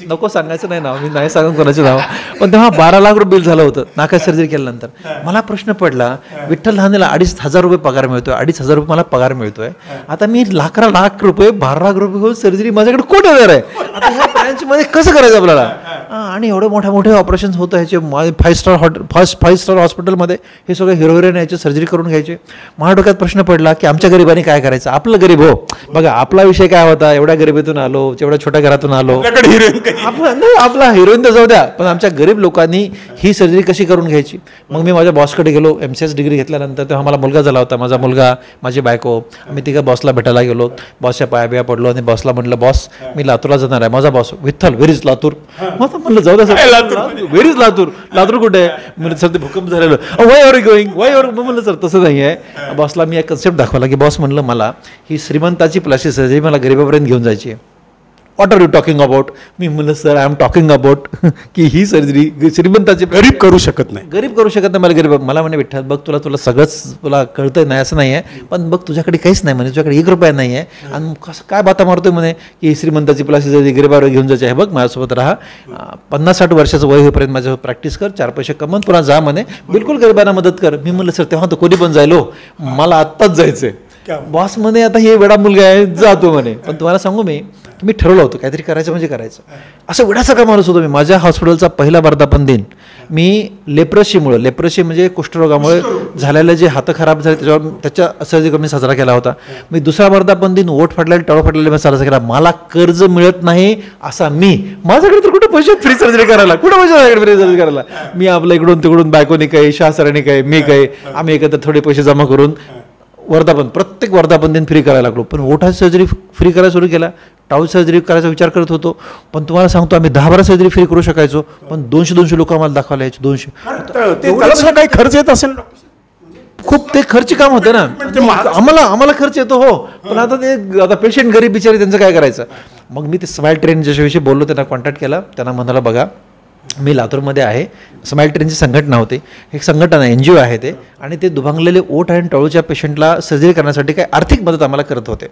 नको सांगायचं नाही नाव, मी नाही सांगून कोणाचे नाव, पण तेव्हा 12 लाख रुपये बिल झालं होतं नाकाची सर्जरी केल्यानंतर. मला प्रश्न पडला, विठ्ठल लहानेला 2,500 रुपये पगार मिळतोय, 2,500 रुपये मला पगार मिळतोय, आता मी लाख रुपये 12 लाख रुपये होऊन सर्जरी माझ्याकडे कुठे येणार आहे, आता ह्या ब्रँचमध्ये कसं करायचं आपल्याला. आणि एवढे मोठे ऑपरेशन्स होतं ह्याचे. 5 स्टार हॉस्पिटलमध्ये हे सगळे हिरो हिरोईन याची सर्जरी करून घ्यायचे. माझ्या डोक्यात प्रश्न पडला की आमच्या गरिबांनी काय करायचं, आपलं गरीब हो. बघा आपला विषय काय होता, एवढ्या गरिबीतून आलो, एवढ्या छोट्या घरातून आलो, आपला हिरोईन तर जाऊ द्या, पण आमच्या गरीब लोकांनी ही सर्जरी कशी करून घ्यायची. मग मी माझ्या बॉसकडे गेलो. MCS डिग्री घेतल्यानंतर तेव्हा मला मुलगा झाला होता, माझा मुलगा, माझी बायको. मी तिघा बॉसला भेटायला गेलो, बॉसच्या पाया पडलो आणि बॉसला म्हटलं, बॉस मी लातूरला जाणार आहे. माझा boss, Vitthal where is Latur. म्हटलं जाऊ द्या sir, where is Latur, Latur कुठे आहे. म्हणजे सर ते भूकंप झालेलं, why are going, why are. म्हणलं सर तसं नाही आहे. बॉसला मी एक कन्सेप्ट दाखवला की बॉस म्हणलं मला ही श्रीमंताची प्लास्टिक सर्जरी मला गरीबापर्यंत घेऊन जायची आहे. What are you talking about. मी म्हणलं sir I am talking about की ही सर्जरी श्रीमंताची, गरीब करू शकत नाही, गरीब करू शकत नाही. मला गरीब, मला म्हणे विठ्ठल बघ तुला सगळंच तुला कळतंय नाही असं नाही आहे, पण बघ तुझ्याकडे काहीच नाही म्हणे, तुझ्याकडे ₹1 नाही आहे आणि कसं काय बाता मारतोय म्हणे की श्रीमंताची प्लास्टिक सर्जरी गरीबावर घेऊन जायची आहे. बघ माझ्यासोबत राहा, 50-60 वर्षाचं वय होईपर्यंत माझ्यासोबत प्रॅक्टिस कर, 4 पैसे कमवून पुन्हा जा म्हणे, बिलकुल गरिबांना मदत कर. मी म्हणलं सर तेव्हा तर कोणी पण जायलो, मला आत्ताच जायचंय. बॉस म्हणे आता हे वेडा मुलगा आहे, जातो म्हणे. पण तुम्हाला सांगू मी ठरवलं होतं काहीतरी करायचं म्हणजे करायचं. असं वेडाचा का माणूस होतो मी. माझ्या हॉस्पिटलचा पहिला वर्धापन दिन मी लेप्रोसी म्हणजे कुष्ठरोगामुळे झालेले जे हात खराब झाले त्याच्या सर्जरी करून साजरा केला होता. मी दुसरा वर्धापन दिन ओठ फाटलेले टळ फाटलेले मी साजरा केला. मला कर्ज मिळत नाही असा मी, माझ्याकडे तर कुठे पैसे फ्री सर्जरी करायला, कुठे पैसे माझ्याकडे फ्री सर्जरी करायला. मी आपलं इकडून तिकडून बायकोनी काही, शास्त्राने काही, मी काही, आम्ही एकत्र थोडे पैसे जमा करून प्रत्येक वर्धापन दिन फ्री करायला लागलो. पण ओठाची सर्जरी फ्री करायला सुरू केला. टाऊल सर्जरी करायचा विचार करत होतो, पण तुम्हाला सांगतो आम्ही 10-12 सर्जरी फ्री करू शकायचो, पण 200 लोक आम्हाला दाखवायला यायचे. 200 काही खर्च येत असेल, खूप ते खर्च काम होतं ना. आम्हाला खर्च येतो हो, पण आता पेशंट गरीब बिचारे त्यांचं काय करायचं. मग मी ते स्माईल ट्रेन ज्याच्याविषयी बोललो त्यांना कॉन्टॅक्ट केला. त्यांना म्हणाला बघा मी लातूरमध्ये आहे, स्माईल ट्रेनची संघटना होती, एक संघटना NGO आहे ते, आणि ते दुभांगलेले ओठ आणि टळूच्या पेशंटला सर्जरी करण्यासाठी काय आर्थिक मदत आम्हाला करत होते.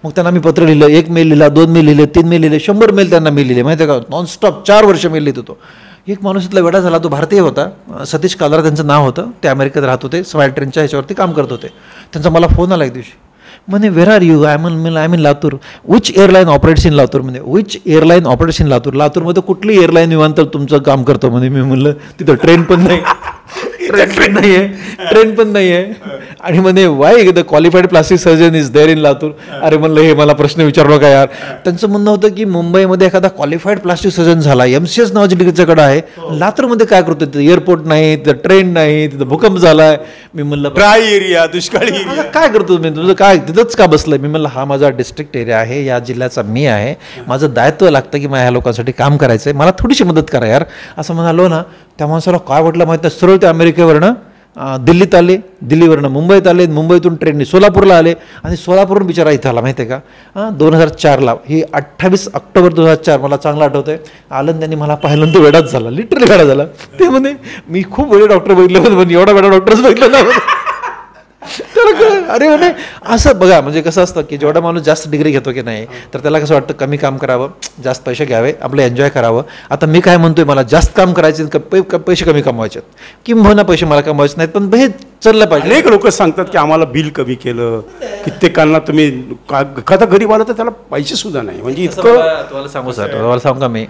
मग त्यांना मी पत्र लिहिलं, 1 मेल लिहिला, 2 मेल लिहिले, 3 मेल लिहिले, 100 मेल त्यांना मी लिहिले, माहिती आहे का. नॉनस्टॉप 4 वर्ष मेल लिहित होतो. एक माणूस इथला वेडा झाला, तो भारतीय होता, सतीश कालरा त्यांचं नाव होतं, ते अमेरिकेत राहत होते, स्माईल ट्रेनच्या ह्याच्यावरती काम करत होते. त्यांचा मला फोन आला एक दिवशी, म्हणे where are you. I mean Latur. Which airline operates in Latur. म्हणे which airline operates in Latur. लातूरमध्ये कुठली एअरलाईन विमानतळ तुमचं काम करतो म्हणे. मी म्हणलं तिथं ट्रेन पण नाही, ट्रेन पण नाही आहे. आणि म्हणे why the qualified plastic surgeon is there in Latur. अरे म्हणलं हे मला प्रश्न विचारलो का यार. त्यांचं म्हणणं होतं की मुंबईमध्ये एखादा क्वालिफाईड प्लास्टिक सर्जन झाला, MCS नावाची डिग्रीच्याकडे आहे, लातूरमध्ये काय करतो, तिथं एअरपोर्ट नाही, तिथं ट्रेन नाही, तिथं भूकंप झालाय. मी म्हणलं ड्राय एरिया, दुष्काळी एरिया, काय करतो मी, तुझं काय तिथंच का बसलंय. मी म्हणलं हा माझा डिस्ट्रिक्ट एरिया आहे, या जिल्ह्याचा मी आहे, माझं दायित्व लागतं की मला ह्या लोकांसाठी काम करायचं आहे, मला थोडीशी मदत करा यार, असं म्हणालो ना. त्या माणसाला काय वाटलं माहिती आहे, सरळ ते अमेरिकेवरनं दिल्लीत आले, दिल्लीवरनं मुंबईत आले, मुंबईतून ट्रेनने सोलापूरला आले, आणि सोलापूरहून बिचारा इथं आला माहिती आहे का. 2004ला, ही 28 ऑक्टोबर 2004, मला चांगलं आठवतं आहे. आलं त्यांनी मला पाहिलं तर वेडाच झाला, लिटरली वेडा झाला. ते म्हणे मी खूप वेळे डॉक्टर बघितले होते, पण एवढा वेळा डॉक्टरच बघितलं ना. अरे म्हणे असं बघा, म्हणजे कसं असतं की जेवढा माणूस जास्त डिग्री घेतो की नाही, तर त्याला कसं वाटतं कमी काम करावं, जास्त पैसे घ्यावे, आपलं एन्जॉय करावं. आता मी काय म्हणतोय, मला जास्त काम करायचे, पैसे कमी कमवायचे, किंबहुना पैसे मला कमवायचे नाहीत, पण हे चाललं पाहिजे. अनेक लोक सांगतात की आम्हाला बिल कमी केलं, कित्येकांना तुम्ही एखादा गरीब आला तर त्याला पैसे सुद्धा नाही, म्हणजे इतकं. तुम्हाला सांगू सर, तुम्हाला सांगू का मी,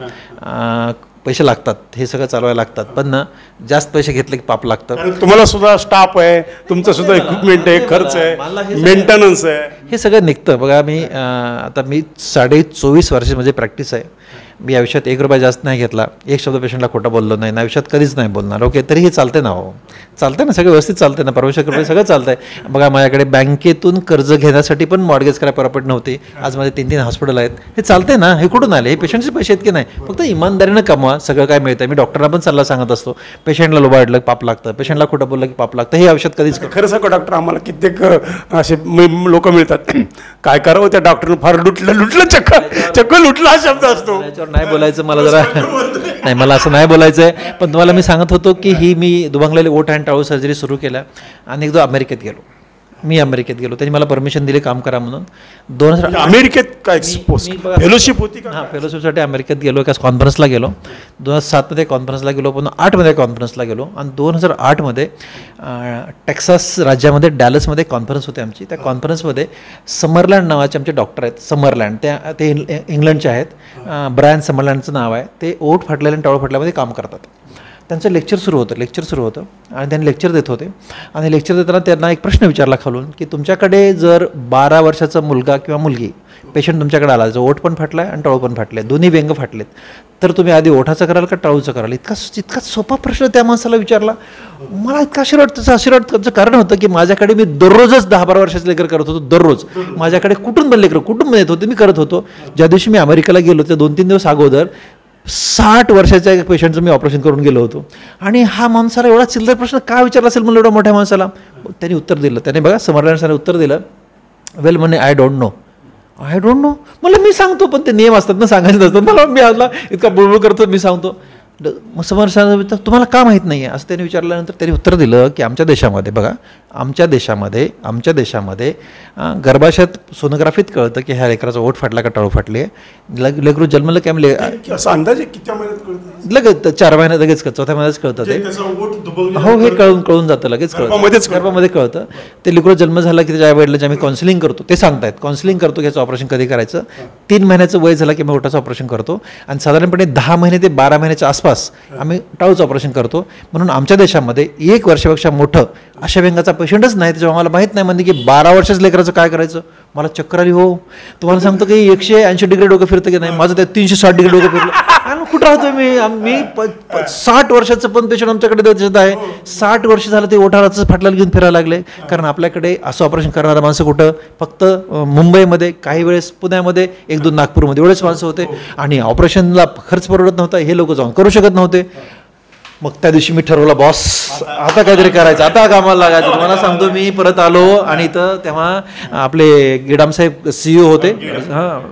पैसे लागतात, हे सगळं चालवायला लागतात, पण ना जास्त पैसे घेतले की पाप लागतं. तुम्हाला सुद्धा स्टाफ आहे, तुमचं सुद्धा इक्विपमेंट आहे, खर्च आहे, मेंटेनन्स आहे, हे सगळं निघतं. बघा मी आता 24 वर्ष म्हणजे प्रॅक्टिस आहे. मी आयुष्यात ₹1 जास्त नाही घेतला, एक शब्द पेशंटला खोटं बोललो नाही, आयुष्यात कधीच नाही बोलणार. ओके, तरी हे चालते ना, हो चालतंय ना, सगळं व्यवस्थित चालतंय ना, परमेश्वर कृपेने सगळं चालतंय. बघा माझ्याकडे बँकेतून कर्ज घेण्यासाठी पण मॉर्गेज करायला प्रॉपर्टी नव्हती, आज माझे 3 हॉस्पिटल आहेत. हे चालतंय ना, हे कुठून आले, हे पेशंटचे पैसे आहेत की नाही, फक्त इमानदारीनं कमवा, सगळं काय मिळतं. मी डॉक्टरना पण सल्ला सांगत असतो, पेशंटला लोबाडलं पाप लागतं, पेशंटला खोटं बोललं की पाप लागतं, हे औषध कधीच. खरं सांगू डॉक्टर, आम्हाला कित्येक असे लोक मिळतात, काय करावं त्या डॉक्टरनं, फार लुटलं चक्क लुटलं हा शब्द असतो. नाही बोलायचं मला जरा नाही, मला असं नाही बोलायचं आहे, पण तुम्हाला मी सांगत होतो की ही मी दुभांगलेले ओठ आणि टाळू सर्जरी सुरू केल्या, आणि एकदा अमेरिकेत गेलो. त्यांनी मला परमिशन दिली काम करा म्हणून. 2000 अमेरिकेत काय फेलोशिप होती का? हां, फेलोशिपसाठी अमेरिकेत गेलो, एका कॉन्फरन्सला गेलो. 2007मध्ये कॉन्फरन्सला गेलो, पण 8मध्ये कॉन्फरन्सला गेलो, आणि 2008मध्ये टेक्सास राज्यामध्ये डॅलसमध्ये कॉन्फरन्स होते आमची. त्या कॉन्फरन्समध्ये समरलँड नावाचे आमचे डॉक्टर आहेत, समरलँड, ते इंग्लंडचे आहेत, ब्रायन समरलँडचं नाव आहे. ते ओठ फाटलेल्या आणि टाळू फाटल्यामध्ये काम करतात. त्यांचं लेक्चर सुरू होतं आणि त्यांनी लेक्चर देत होते आणि लेक्चर देताना त्यांना एक प्रश्न विचारला खालून की तुमच्याकडे जर 12 वर्षाचा मुलगा किंवा मुलगी पेशंट तुमच्याकडे आला, जो ओठ पण फाटला आहे आणि टाळू पण फाटले, दोन्ही व्यंग फाटलेत, तर तुम्ही आधी ओठाचं कराल का टाळूचं कराल? इतका सोपा प्रश्न त्या माणसाला विचारला. मला इतका आशीर्वाद कारण होतं की माझ्याकडे मी दररोजच 10-12 वर्षाचं लेकर करत होतो. दररोज माझ्याकडे कुठून पण लेकर कुठून येत होते, मी करत होतो. ज्या दिवशी मी अमेरिकेला गेलो त्या 2-3 दिवस अगोदर 60 वर्षाच्या एक पेशंटचं मी ऑपरेशन करून गेलो होतो. आणि हा माणसाला एवढा चिल्लर प्रश्न का विचारला असेल म्हणलं एवढ्या मोठ्या माणसाला? त्यांनी उत्तर दिलं. त्याने बघा समरलँड सरांनी उत्तर दिलं, वेल म्हणे आय डोंट नो. मला मी सांगतो, पण ते नियम असतात ना, सांगायचे नसतात. मला मी आजला इतका बुळबुळ करतो, मी सांगतो. मग समर्थ सरांना तुम्हाला का माहीत नाही आहे असं त्यांनी विचारल्यानंतर त्यांनी उत्तर दिलं की आमच्या देशामध्ये बघा, आमच्या देशामध्ये गर्भाशयात सोनोग्राफीत कळतं की ह्या लेकराचा ओठ फाटला का टाळू फाटली आहे. लेकरू जन्मलं की आम्ही अंदाजे किती महिन्यात कळतं? लगेच 4 महिन्यात लगेच चौथ्या महिन्यात कळतं ते. हो, हे कळून जातं, लगेच कळतं, गर्भामध्ये कळतं. ते लेकरू जन्म झाला की त्याच्या आईवडिलांची आम्ही काउन्सिलिंग करतो, ते सांगतायत काउन्सिलिंग करतो की याचं ऑपरेशन कधी करायचं. 3 महिन्याचं वय झालं की आम्ही ओठाचं ऑपरेशन करतो आणि साधारणपणे 10 महिने ते 12 महिन्याच्या आसपास आम्ही टाळूचं ऑपरेशन करतो. म्हणून आमच्या देशामध्ये 1 वर्षापेक्षा मोठं अशा व्यंगाचा पेशंटच नाही. त्याच्यामुळे मला माहीत नाही म्हणजे की 12 वर्षाचं लेकराचं काय करायचं. मला चक्कर आली. हो, तुम्हाला सांगतो की 180 डिग्री डोकं फिरतं की नाही, माझं त्या 360 डिग्री डोकं फिरलं. आणि कुठं राहतो मी 60 वर्षाचं पण पेशंट आमच्याकडे देत आहे. 60 वर्ष झालं ते ओठाचं फाटल्याला घेऊन फिरायला लागले. कारण आपल्याकडे असं ऑपरेशन करणारा माणसं कुठं, फक्त मुंबईमध्ये, काही वेळेस पुण्यामध्ये, 1-2 नागपूरमध्ये एवढेच माणसं होते. आणि ऑपरेशनला खर्च परवडत नव्हता, हे लोक जाऊन करू शकत नव्हते. मग त्या दिवशी मी ठरवलं, बॉस आता काहीतरी करायचं, आता कामाला लागायचं. तुम्हाला सांगतो, मी परत आलो आणि इथं तेव्हा आपले गिडाम साहेब CEO होते.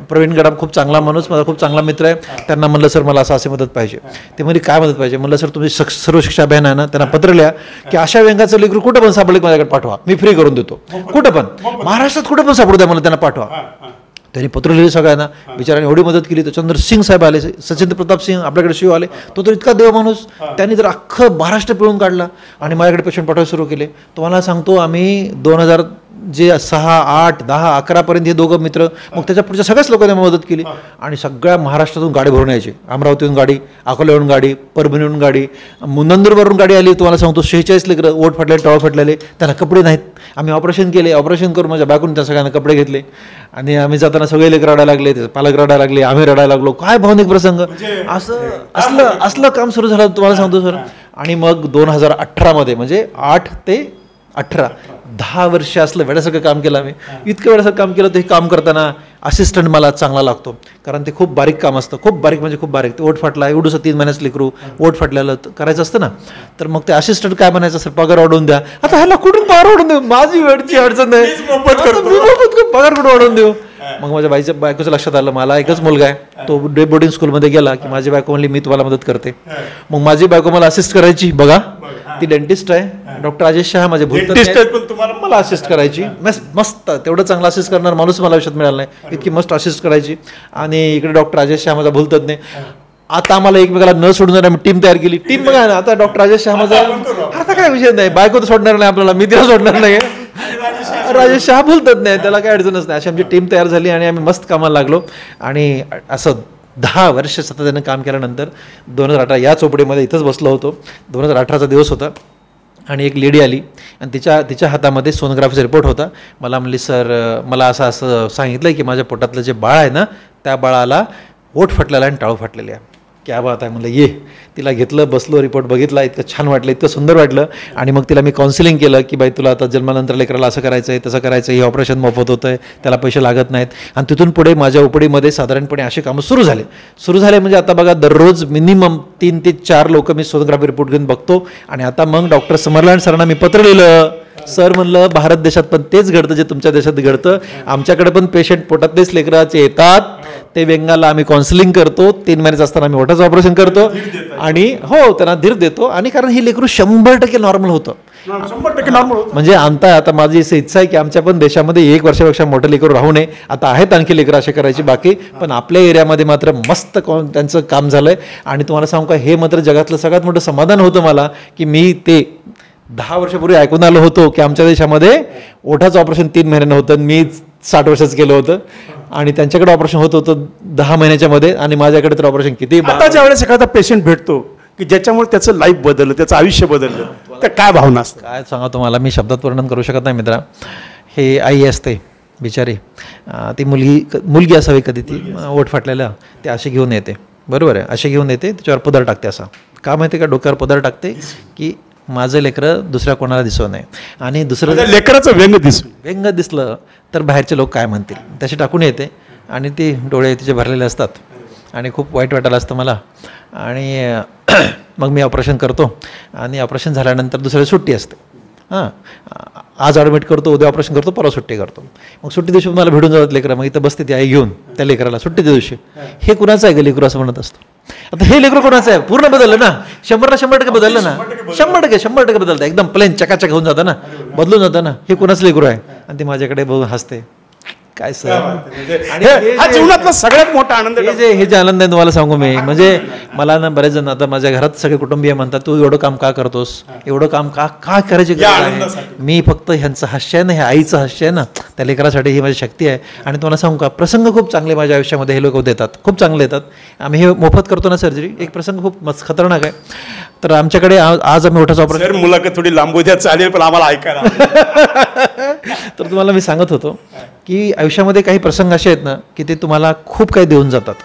प्रवीण गिडाम, खूप चांगला माणूस, माझा खूप चांगला मित्र आहे. त्यांना म्हणलं सर मला अशी मदत पाहिजे. ते म्हणजे काय मदत पाहिजे? म्हणलं सर तुमची सर्व शिक्षा अभियान आहे ना, त्यांना पत्र लिहा की अशा व्यंगाचं लेकरू कुठं पण सापडलं माझ्याकडे पाठवा, मी फ्री करून देतो. कुठं पण महाराष्ट्रात कुठं पण सापडू द्या, मला त्यांना पाठवा. त्यांनी पत्र लिहिले सगळ्यांना, बिचाराने एवढी मदत केली. त्याच्यानंतर सिंग साहेब आले, सचिंद्र प्रताप सिंग आपल्याकडे CEO आले. तो तर इतका देव माणूस, त्यांनी तर अख्खं महाराष्ट्र पिळून काढला आणि माझ्याकडे पेशंट पाठवायला सुरू केले. तुम्हाला सांगतो, आम्ही 2000 जे 6, 8, 10, 11 पर्यंत हे दोघं मित्र, मग त्याच्या पुढच्या सगळ्याच लोकांनी मदत केली. आणि सगळ्या महाराष्ट्रातून गाडी भरून यायची. अमरावतीहून गाडी, अकोल्याहून गाडी, परभणीहून गाडी, नंदुरबारहून गाडी आली. तुम्हाला सांगतो 46 लेकरं ओठ फाटलेले, टाळ फाटलेले, त्यांना कपडे नाहीत. आम्ही ऑपरेशन केले. ऑपरेशन करून माझ्या बायकोने त्या सगळ्यांना कपडे घेतले आणि आम्ही जाताना सगळे लेकर रडायला लागले, पालक रडायला लागले, आम्ही रडायला लागलो. काय भावनिक प्रसंग. असलं काम सुरू झालं तुम्हाला सांगतो सर. आणि मग 2018 म्हणजे 8 ते 18 10 वर्ष असलं वेळासारखं काम केलं आम्ही. इतकं वेळासारखं काम केलं, तर हे काम करताना असिस्टंट मला चांगला लागतो. कारण ते खूप बारीक काम असतं, खूप बारीक म्हणजे खूप बारीक. ते ओठ फाटला, एवढंसं 3 महिन्याचं लेकरू ओठ फाटल्याला करायचं असतं ना, तर मग ते असिस्टंट काय म्हणायचं, सर पगार वाढवून द्या. आता ह्याला कुठून पगार वाढवून देऊ, माझी वेळची अडचण आहे, पगार कुठून वाढवून देऊ. मग माझ्या बायकोचं लक्षात आलं, मला एकच मुलगा आहे, तो डे बोर्डिंग स्कूलमध्ये गेला की माझी बायको म्हणली मी तुम्हाला मदत करते. मग माझी बायको मला असिस्ट करायची. बघा, ती डेंटिस्ट आहे, डॉक्टर राजेश शहा माझे मला असिस्ट करायची. मस्त, तेवढं चांगलं असिस्ट करणार माणूस मला आयुष्यात मिळाला नाही, इतकी मस्त असिस्ट करायची. आणि इकडे डॉक्टर राजेश शहा माझा भूलतज्ञ. आता आम्हाला एकमेकाला न सोडून आम्ही टीम तयार केली. टीम बघा ना, आता डॉक्टर राजेश शहा माझा, आता काय विषय नाही, बायको तर सोडणार नाही आपल्याला, मी तिला सोडणार नाही, राजेश शहा भूलतज्ञ नाही, त्याला काय अडचणच नाही. अशी आमची टीम तयार झाली आणि आम्ही मस्त कामाला लागलो. आणि असं 10 वर्ष सातत्यानं काम केल्यानंतर 2018 या चोपडीमध्ये इथंच बसलो होतो. 2018चा दिवस होता आणि एक लेडी आली आणि तिच्या हातामध्ये सोनोग्राफीचा रिपोर्ट होता. मला म्हणली, सर मला असं सांगितलं की माझ्या पोटातलं जे बाळ आहे ना, त्या बाळाला ओठ फाटलेला आणि टाळू फाटलेले आहे. क्या बात आहे म्हणलं, ये. तिला घेतलं, बसलो, रिपोर्ट बघितला, इतकं छान वाटलं, इतकं सुंदर वाटलं. आणि मग तिला मी काउन्सिलिंग केलं की बाई तुला आता जन्मानंतर लेकराला असं करायचं आहे, तसं करायचं आहे, हे ऑपरेशन मोफत होतं आहे, त्याला पैसे लागत नाहीत. आणि तिथून पुढे माझ्या उपडीमध्ये साधारणपणे असे कामं सुरू झाले म्हणजे आता बघा, दररोज मिनिमम 3 ते 4 लोक मी सोनोग्राफी रिपोर्ट घेऊन बघतो. आणि आता मग डॉक्टर समरलँड सरांना मी पत्र लिहिलं, सर म्हणलं भारत देशात पण तेच घडतं जे तुमच्या देशात घडतं. आमच्याकडे पण पेशंट पोटातलेच लेकराचे येतात, ते व्यंगाला आम्ही काउन्सिलिंग करतो. 3 महिन्याचं असताना आम्ही ओठाचं ऑपरेशन करतो आणि हो त्यांना धीर देतो. आणि कारण ही लेकरू 100% नॉर्मल होतं, 100% नॉर्मल होतं. म्हणजे आता माझी अशी इच्छा आहे की आमच्या पण देशामध्ये 1 वर्षापेक्षा मोठं लेकरू राहू नये. आता आहेत आणखी लेकरं असे करायची बाकी, पण आपल्या एरियामध्ये मात्र मस्त त्यांचं काम झालंय. आणि तुम्हाला सांगू का, हे मात्र जगातलं सगळ्यात मोठं समाधान होतं मला की मी ते 10 वर्षापूर्वी ऐकून आलो होतो की आमच्या देशामध्ये ओठाचं ऑपरेशन 3 महिन्यानं होतं, मी 60 वर्षाचं केलं होतं. आणि त्यांच्याकडे ऑपरेशन होत होतं 10 महिन्याच्या मध्ये, आणि माझ्याकडे तर ऑपरेशन किती. आता ज्या वेळेस एखादा पेशंट भेटतो की ज्याच्यामुळे त्याचं लाईफ बदललं, त्याचं आयुष्य बदललं, तर काय भावना असतात? काय सांगा तुम्हाला, मी शब्दात वर्णन करू शकत नाही मित्रा. हे आई असते बिचारी, ती मुलगी असावी कधी, ती ओठ फाटलेल्या ते असे घेऊन येते, बरोबर आहे, असे घेऊन येते, त्याच्यावर पदर टाकते. असा का माहिती आहे का, डोक्यावर पदर टाकते की माझं लेकरं दुसऱ्या कोणाला दिसू नये. आणि दुसरं लेकराचं व्यंग दिसलं तर बाहेरचे लोक काय म्हणतील, तसे टाकून येते. आणि ती डोळे तिचे भरलेले असतात आणि खूप वाईट वाटायला असतं मला. आणि मग मी ऑपरेशन करतो आणि ऑपरेशन झाल्यानंतर दुसऱ्या सुट्टी असते. हां, आज ॲडमिट करतो, उद्या ऑपरेशन करतो, परवा सुट्टी करतो. मग सुट्टी दिवशी मला भेटून जातात लेकरं, मग इथं बसते ती आई घेऊन त्या लेकराला सुट्टीच्या दिवशी. हे कुणाचं आहे ग लेकरू असं म्हणत असतो. आता हे लेकरू कोणाचं आहे, पूर्ण बदललं ना, 100% बदललं ना, 100% बदलतं, एकदम प्लेन चकाचक होऊन जातं ना, बदलून जातं ना. हे कुणाचं लेकरू आहे? आणि ती माझ्याकडे बघून हसते. काय सर, हा जीवनातला सगळ्यात मोठा आनंद. हे जे आनंद आहे तुम्हाला सांगू मी, म्हणजे मला ना बरेच जण आता माझ्या घरात सगळे कुटुंबीय म्हणतात, तू एवढं काम का करतोस, एवढं काम का करायची गरज आहे? मी फक्त ह्यांचं हास्य आहे ना, हे आईचं हास्य आहे ना, त्या लेकरासाठी ही माझी शक्ती आहे. आणि तुम्हाला सांगू का, प्रसंग खूप चांगले माझ्या आयुष्यामध्ये हे लोक देतात, खूप चांगले येतात. आम्ही हे मोफत करतो ना सर्जरी, एक प्रसंग खूप मस्त खतरनाक आहे. तर आमच्याकडे आज आम्ही ओठाचं ऑपरेशन, मुलाखत थोडी लांबू द्या चालेल, पण आम्हाला ऐकायला तर तुम्हाला मी सांगत होतो की आयुष्यामध्ये काही प्रसंग असे आहेत ना की ते तुम्हाला खूप काही देऊन जातात.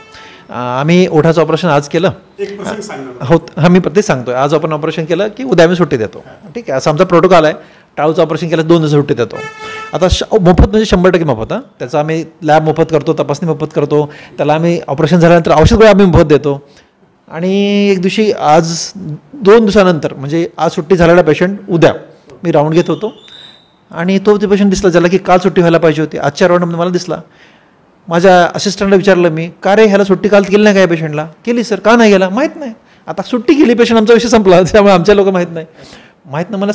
आम्ही ओठाचं ऑपरेशन आज केलं, हो हां, मी प्रत्येक सांगतोय, आज आपण ऑपरेशन केलं की उद्या आम्ही सुट्टी देतो, ठीक आहे, असं आमचा प्रोटोकॉल आहे. टाळूचं ऑपरेशन केलं 2 दिवस सुट्टी देतो. आता मोफत म्हणजे 100% मोफत. हां, त्याचा आम्ही लॅब मोफत करतो, तपासणी मोफत करतो, त्याला आम्ही ऑपरेशन झाल्यानंतर औषध गोळ्या आम्ही मोफत देतो. आणि एक दिवशी आज 2 दिवसानंतर, म्हणजे आज सुट्टी झालेला पेशंट उद्या मी राऊंड घेत होतो आणि तो ते पेशंट दिसला ज्याला की काल सुट्टी व्हायला पाहिजे होती, आजच्या राऊंडमध्ये मला दिसला. माझ्या असिस्टंटला विचारलं मी, का रे ह्याला सुट्टी काल केली नाही काय पेशंटला? केली सर. का नाही गेला? माहीत नाही. आता सुट्टी केली, पेशंट आमचा विषय संपला, त्यामुळे आमच्या लोक माहीत नाही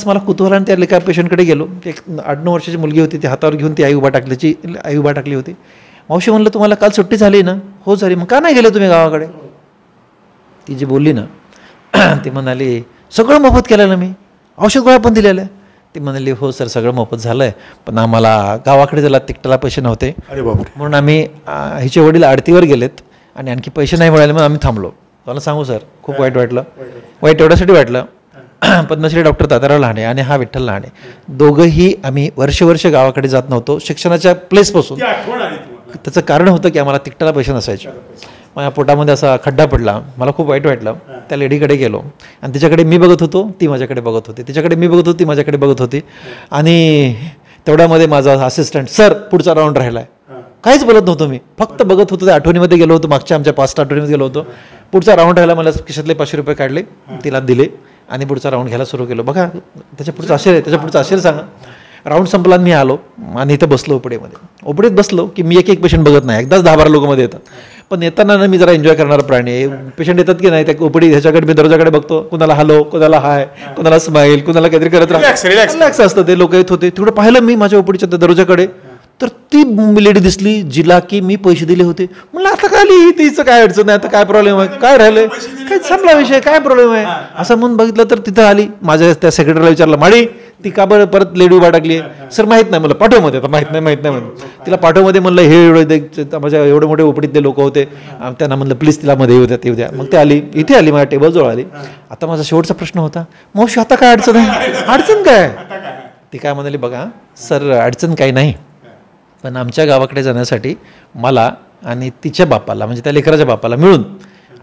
मला कुतूहलाने त्या एका पेशंटकडे गेलो. एक 8-9 वर्षाची मुलगी होती, ती हातावर घेऊन ती आई उभा टाकली होती. मावशी म्हणलं, तुम्हाला काल सुट्टी झाली ना? हो झाली. मग का नाही गेले तुम्ही गावाकडे? ती जी बोलली ना ती म्हणाली, सगळं मोफत केलेलं मी, औषध गोळ्या पण दिलेलं आहे. ती म्हणाली, हो सर सगळं मोफत झालं आहे, पण आम्हाला गावाकडे जायला तिकटाला पैसे नव्हते. अरे बापरे. म्हणून आम्ही हिचे वडील आडतीवर गेलेत आणि आणखी पैसे नाही मिळाले, मग आम्ही थांबलो. मला सांगू सर, खूप वाईट वाटलं. वाईट एवढ्यासाठी वाटलं, पद्मश्री डॉक्टर तात्याराव लहाने आणि हा विठ्ठल लहाने, दोघंही आम्ही वर्ष गावाकडे जात नव्हतो शिक्षणाच्या प्लेसपासून. त्याचं कारण होतं की आम्हाला तिकटाला पैसे नसायचे. माझ्या पोटामध्ये असा खड्डा पडला, मला खूप वाईट वाटलं. त्या लेडीकडे गेलो आणि तिच्याकडे मी बघत होतो, ती माझ्याकडे बघत होती, तिच्याकडे मी बघत होती, माझ्याकडे बघत होती. आणि तेवढ्यामध्ये माझा असिस्टंट, सर पुढचा राऊंड राहिला आहे, काहीच बोलत नव्हतो मी, फक्त बघत होतो. त्या आठवणीमध्ये गेलो होतो, मागच्या आमच्या 5 आठवणीमध्ये गेलो होतो. पुढचा राऊंड राहिला, मला खिशातले 500 रुपये काढले, तिला दिले आणि पुढचा राऊंड घ्यायला सुरू केलो. बघा त्याच्या पुढचं आश्चर्य सांगा. राऊंड संपला, मी आलो आणि इथं बसलो ओपडीत बसलो की मी एक पेशंट बघत नाही, एकदाच 10-12 लोक मध्ये येतात. पण येताना ना मी जरा एन्जॉय करणारा प्राणी आहे. पेशंट येतात की नाही, त्या ओपडी ह्याच्याकडे मी दरवाजाकडे बघतो, कुणाला हॅलो, कुणाला हाय, कुणाला स्माईल, कुणाला काहीतरी करत रिलॅक्स असतं. ते लोक येत होते. थोडं पाहिलं मी माझ्या ओपडीच्या दरवाजाकडे, तर ती लेडी दिसली जिला की मी पैसे दिले होते. म्हणलं आता काय आली, तिचं काय अडचण आहे, आता काय प्रॉब्लेम आहे, काय राहिलंय, काय संपला विषय, काय प्रॉब्लेम आहे असं म्हणून बघितलं. तर तिथं आली, माझ्या त्या सेक्रेटरीला विचारलं, माडी ती का बरं परत लेडी उभा टाकली? सर माहीत नाही मला, पाठवमध्ये. आता माहीत नाही म्हणून तिला पाठवमध्ये म्हणलं, हे एवढं माझ्या एवढे मोठे ओपडीतले लोक होते, त्यांना म्हणलं प्लीज तिला मध्ये येऊ द्या. मग ते आली, इथे आली, माझ्या टेबलजवळ आली. आता माझा शेवटचा प्रश्न होता, मावशी आता काय अडचण आहे? अडचण काय? ती काय म्हणाली, बघा सर अडचण काही नाही, पण आमच्या गावाकडे जाण्यासाठी मला आणि तिच्या बापाला, म्हणजे त्या लेकराच्या बापाला मिळून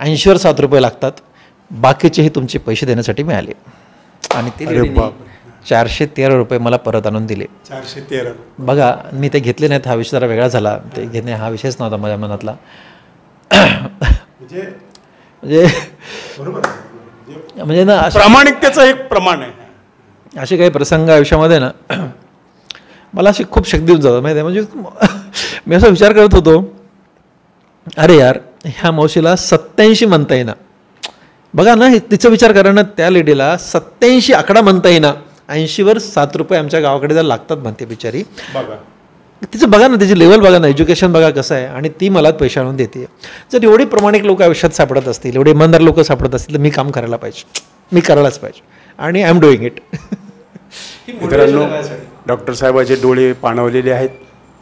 80 वर 7 रुपये लागतात, बाकीचेही तुमचे पैसे देण्यासाठी मिळाले. आणि ते 413 रुपये मला परत आणून दिले. 413. बघा मी ते घेतले नाहीत, हा विषय जरा वेगळा झाला. ते घेणे हा विषयच नव्हता माझ्या मनातला. म्हणजे ना प्रामाणिकतेचं एक प्रमाण आहे. असे काही प्रसंग आयुष्यामध्ये ना मला अशी खूप शक्ती देऊन जातात माहिती आहे. म्हणजे मी असा विचार करत होतो, अरे यार ह्या मावशीला 87 म्हणता येईना. बघा ना, तिचा विचार करा ना, त्या लेडीला 87 आकडा म्हणता येईना, 80 वर 7 रुपये आमच्या गावाकडे जर लागतात म्हणते बिचारी. तिचं बघा ना, त्याची लेवल बघा ना, एज्युकेशन बघा कसं आहे, आणि ती मला पैसे आणून देते. जर एवढे प्रामाणिक लोक आयुष्यात सापडत असतील, एवढे इमानदार लोक सापडत असतील, तर मी काम करायला पाहिजे, मी करायलाच पाहिजे. आणि आय एम डुईंग इट. मित्रांनो, डॉक्टर साहेबाचे डोळे पाणवलेले आहेत.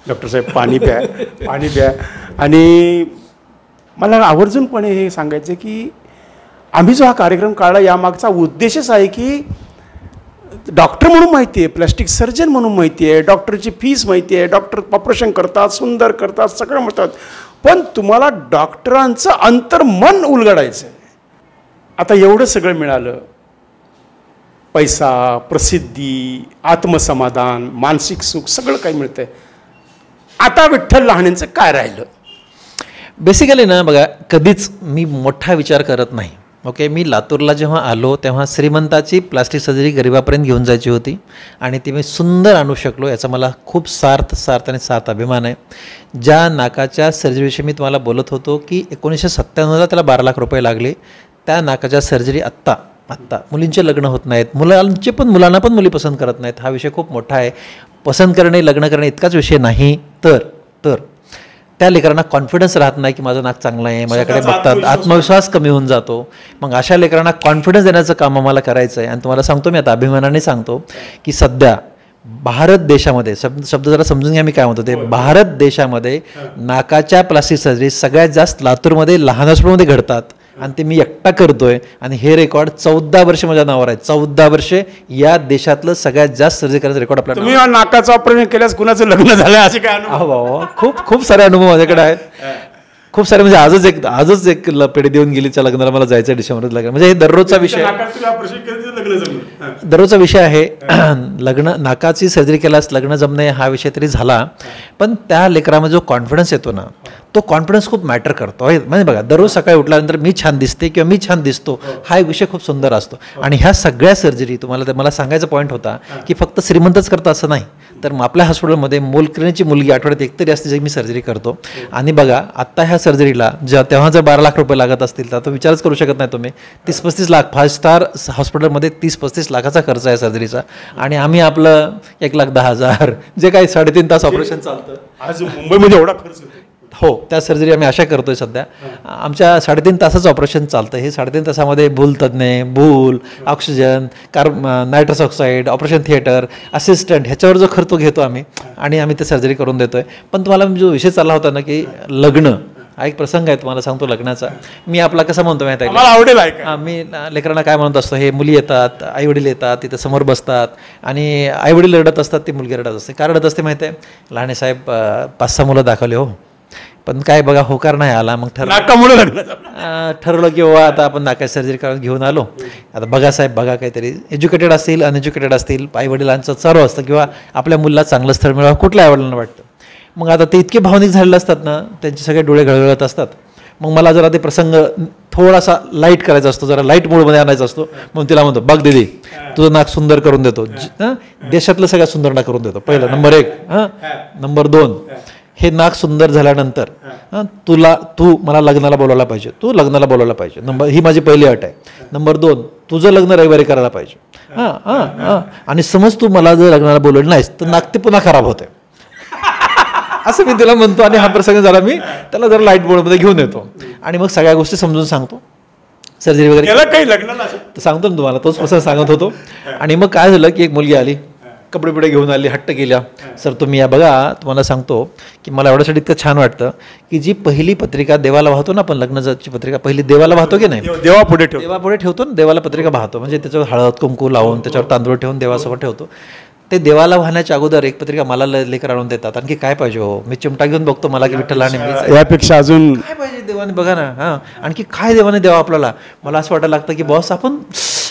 डॉक्टर साहेब पाणी प्या. आणि मला आवर्जूनपणे हे सांगायचं की आम्ही जो हा कार्यक्रम काढला यामागचा उद्देशच आहे की डॉक्टर म्हणून माहिती आहे, प्लॅस्टिक सर्जन म्हणून माहिती आहे, डॉक्टरची फीस माहिती आहे, डॉक्टर ऑपरेशन करतात, सुंदर करतात, सगळं म्हणतात, पण तुम्हाला डॉक्टरांचं अंतर्मन उलगडायचं आहे. आता एवढं सगळं मिळालं, पैसा, प्रसिद्धी, आत्मसमाधान, मानसिक सुख सगळं काही मिळतंय. आता विठ्ठल लहानेंचं काय राहिलं? बेसिकली ना बघा, कधीच मी मोठा विचार करत नाही. ओके, मी लातूरला जेव्हा आलो तेव्हा श्रीमंताची प्लास्टिक सर्जरी गरिबापर्यंत घेऊन जायची होती आणि ती मी सुंदर आणू शकलो, याचा मला खूप सार्थ आणि अभिमान आहे. ज्या नाकाच्या सर्जरीविषयी मी तुम्हाला बोलत होतो की 1997ला त्याला 12 लाख रुपये लागले, त्या नाकाच्या सर्जरी आत्ता मुलींचे लग्न होत नाहीत, मुलांना पण मुली पसंत करत नाहीत. हा विषय खूप मोठा आहे. पसंत करणे, लग्न करणे इतकाच विषय नाही, तर त्या लेकरांना कॉन्फिडन्स राहत नाही की माझं नाक चांगलं आहे, माझ्याकडे बघतात, आत्मविश्वास कमी होऊन जातो. मग अशा लेकरांना कॉन्फिडन्स देण्याचं काम आम्हाला करायचं आहे. आणि तुम्हाला सांगतो, मी आता अभिमानाने सांगतो की सध्या भारत देशामध्ये, शब्द जरा समजून घ्या मी काय म्हणतो ते, भारत देशामध्ये नाकाच्या प्लास्टिक सर्जरी सगळ्यात जास्त लातूरमध्ये, लहान हॉस्पिटलमध्ये घडतात आणि ते मी एकटा करतोय. आणि हे रेकॉर्ड 14 वर्ष माझ्या नावावर आहे. 14 वर्षे या देशातलं सगळ्यात जास्त सर्जरी करायचं रेकॉर्ड आपल्याला. तुम्ही नाकाचं ऑपरेशन केल्यास कुणाचं लग्न झालं असे काय अनुभव? बाबा खूप सारे अनुभव माझ्याकडे आहेत, खूप सारे. म्हणजे आजच एक पेढी देऊन गेलीच्या लग्नाला मला जायचं आहे डिसेंबरात लग्न. म्हणजे हे दररोजचा विषय आहे. लग्न, नाकाची सर्जरी केल्यास लग्न जमणे हा विषय तरी झाला, पण त्या लेकरामध्ये जो कॉन्फिडन्स येतो ना, तो कॉन्फिडन्स खूप मॅटर करतो. म्हणजे बघा, दररोज सकाळी उठल्यानंतर मी छान दिसते किंवा मी छान दिसतो, हा एक विषय खूप सुंदर असतो. आणि ह्या सगळ्या सर्जरी मला सांगायचा पॉईंट होता की फक्त श्रीमंतच करतं असं नाही, तर आपल्या हॉस्पिटलमध्ये मोलकरणीची मुलगी आठवड्यात एकतरी असते जे मी सर्जरी करतो. आणि बघा, आत्ता ह्या सर्जरीला तेव्हा जर 12 लाख रुपये लागत असतील तर विचारच करू शकत नाही तुम्ही. 30-35 लाख 5 स्टार हॉस्पिटलमध्ये 30-35 लाखाचा खर्च आहे सर्जरीचा. आणि आम्ही आपलं 1,10,000 जे काही 3.5 तास ऑपरेशन चालतं. आज मुंबईमध्ये एवढा खर्च हो, त्या सर्जरी आम्ही अशा करतोय सध्या. आमच्या 3.5 तासाचं ऑपरेशन चालतं. हे 3.5 तासामध्ये भूल, oxygen, nitrous oxide, operation theatre, assistant, ह्याच्यावर जो खर्च घेतो आम्ही ते सर्जरी करून देतोय. पण तुम्हाला जो विषय चालला होता ना की लग्न, हा एक प्रसंग आहे तुम्हाला सांगतो लग्नाचा. मी आपला कसा म्हणतो माहिती आहे, आवडेल. मी लेकरांना काय म्हणत असतो, हे मुली येतात, आईवडील येतात, तिथं समोर बसतात आणि आईवडील रडत असतात, ती मुलगी रडत असते. का रडत असते माहिती आहे? लहाने साहेब 5-6 मुलं दाखवले हो, पण काय बघा होकार नाही आला. मग ठरवलं की बाबा आता आपण नाकाची सर्जरी करून घेऊन आलो. आता बघा साहेब, बघा, काहीतरी एज्युकेटेड असतील, अनएज्युकेटेड असतील, आई वडिलांचं सर्व असतं किंवा आपल्या मुलाला चांगलं स्थळ मिळावं कुठल्या आईवडिलांना वाटतं. मग आता ते इतके भावनिक झालेले असतात ना, त्यांचे सगळे डोळे घळघळत असतात. मग मला जरा ते प्रसंग थोडासा लाईट करायचा असतो, जरा लाईट मोडमध्ये आणायचा असतो. मग तिला म्हणतो, बघ दीदी, तुझं नाक सुंदर करून देतो, देशातलं सगळ्यात सुंदर नाक करून देतो. पहिलं नंबर 1. नंबर 2, हे नाक सुंदर झाल्यानंतर तू मला लग्नाला बोलावला पाहिजे, तू लग्नाला बोलावला पाहिजे. ही माझी पहिली अट आहे. नंबर 2, तुझं लग्न रविवारी करायला पाहिजे. आणि समज तू मला जर लग्नाला बोलवलं नाहीस तर नाक ते पुन्हा खराब होते, असं मी तिला म्हणतो. आणि हा प्रसंग झाला, मी त्याला जरा लाईट बोर्डमध्ये घेऊन येतो आणि मग सगळ्या गोष्टी समजून सांगतो. सर्जरी वगैरे काही लग्न सांगतो ना तुम्हाला, तोच प्रसंग सांगत होतो. आणि मग काय झालं की एक मुलगी आली, कपडे बिडे घेऊन आली, हट्ट केल्या, सर तुम्ही या बघा. तुम्हाला सांगतो की मला एवढ्यासाठी इतकं छान वाटतं की जी पहिली पत्रिका देवाला वाहतो ना आपण, लग्नाची पत्रिका पहिली देवाला वाहतो की नाही, देवापुढे ठेवतो ना, देवाला पत्रिका वाहतो, म्हणजे त्याच्यावर हळद कुंकू लावून त्याच्यावर तांदूळ ठेवून देवासमोर ठेवतो. ते देवाला वाहण्याच्या अगोदर एक पत्रिका मला लेकर आणून देतात. आणखी काय पाहिजे हो, मी चिमटा घेऊन बघतो, मला की विठ्ठल आणि यापेक्षा अजून काय पाहिजे देवाने, बघा ना. आणखी काय देवाने द्यावं आपल्याला. मला असं वाटायला लागतं की बॉस आपण,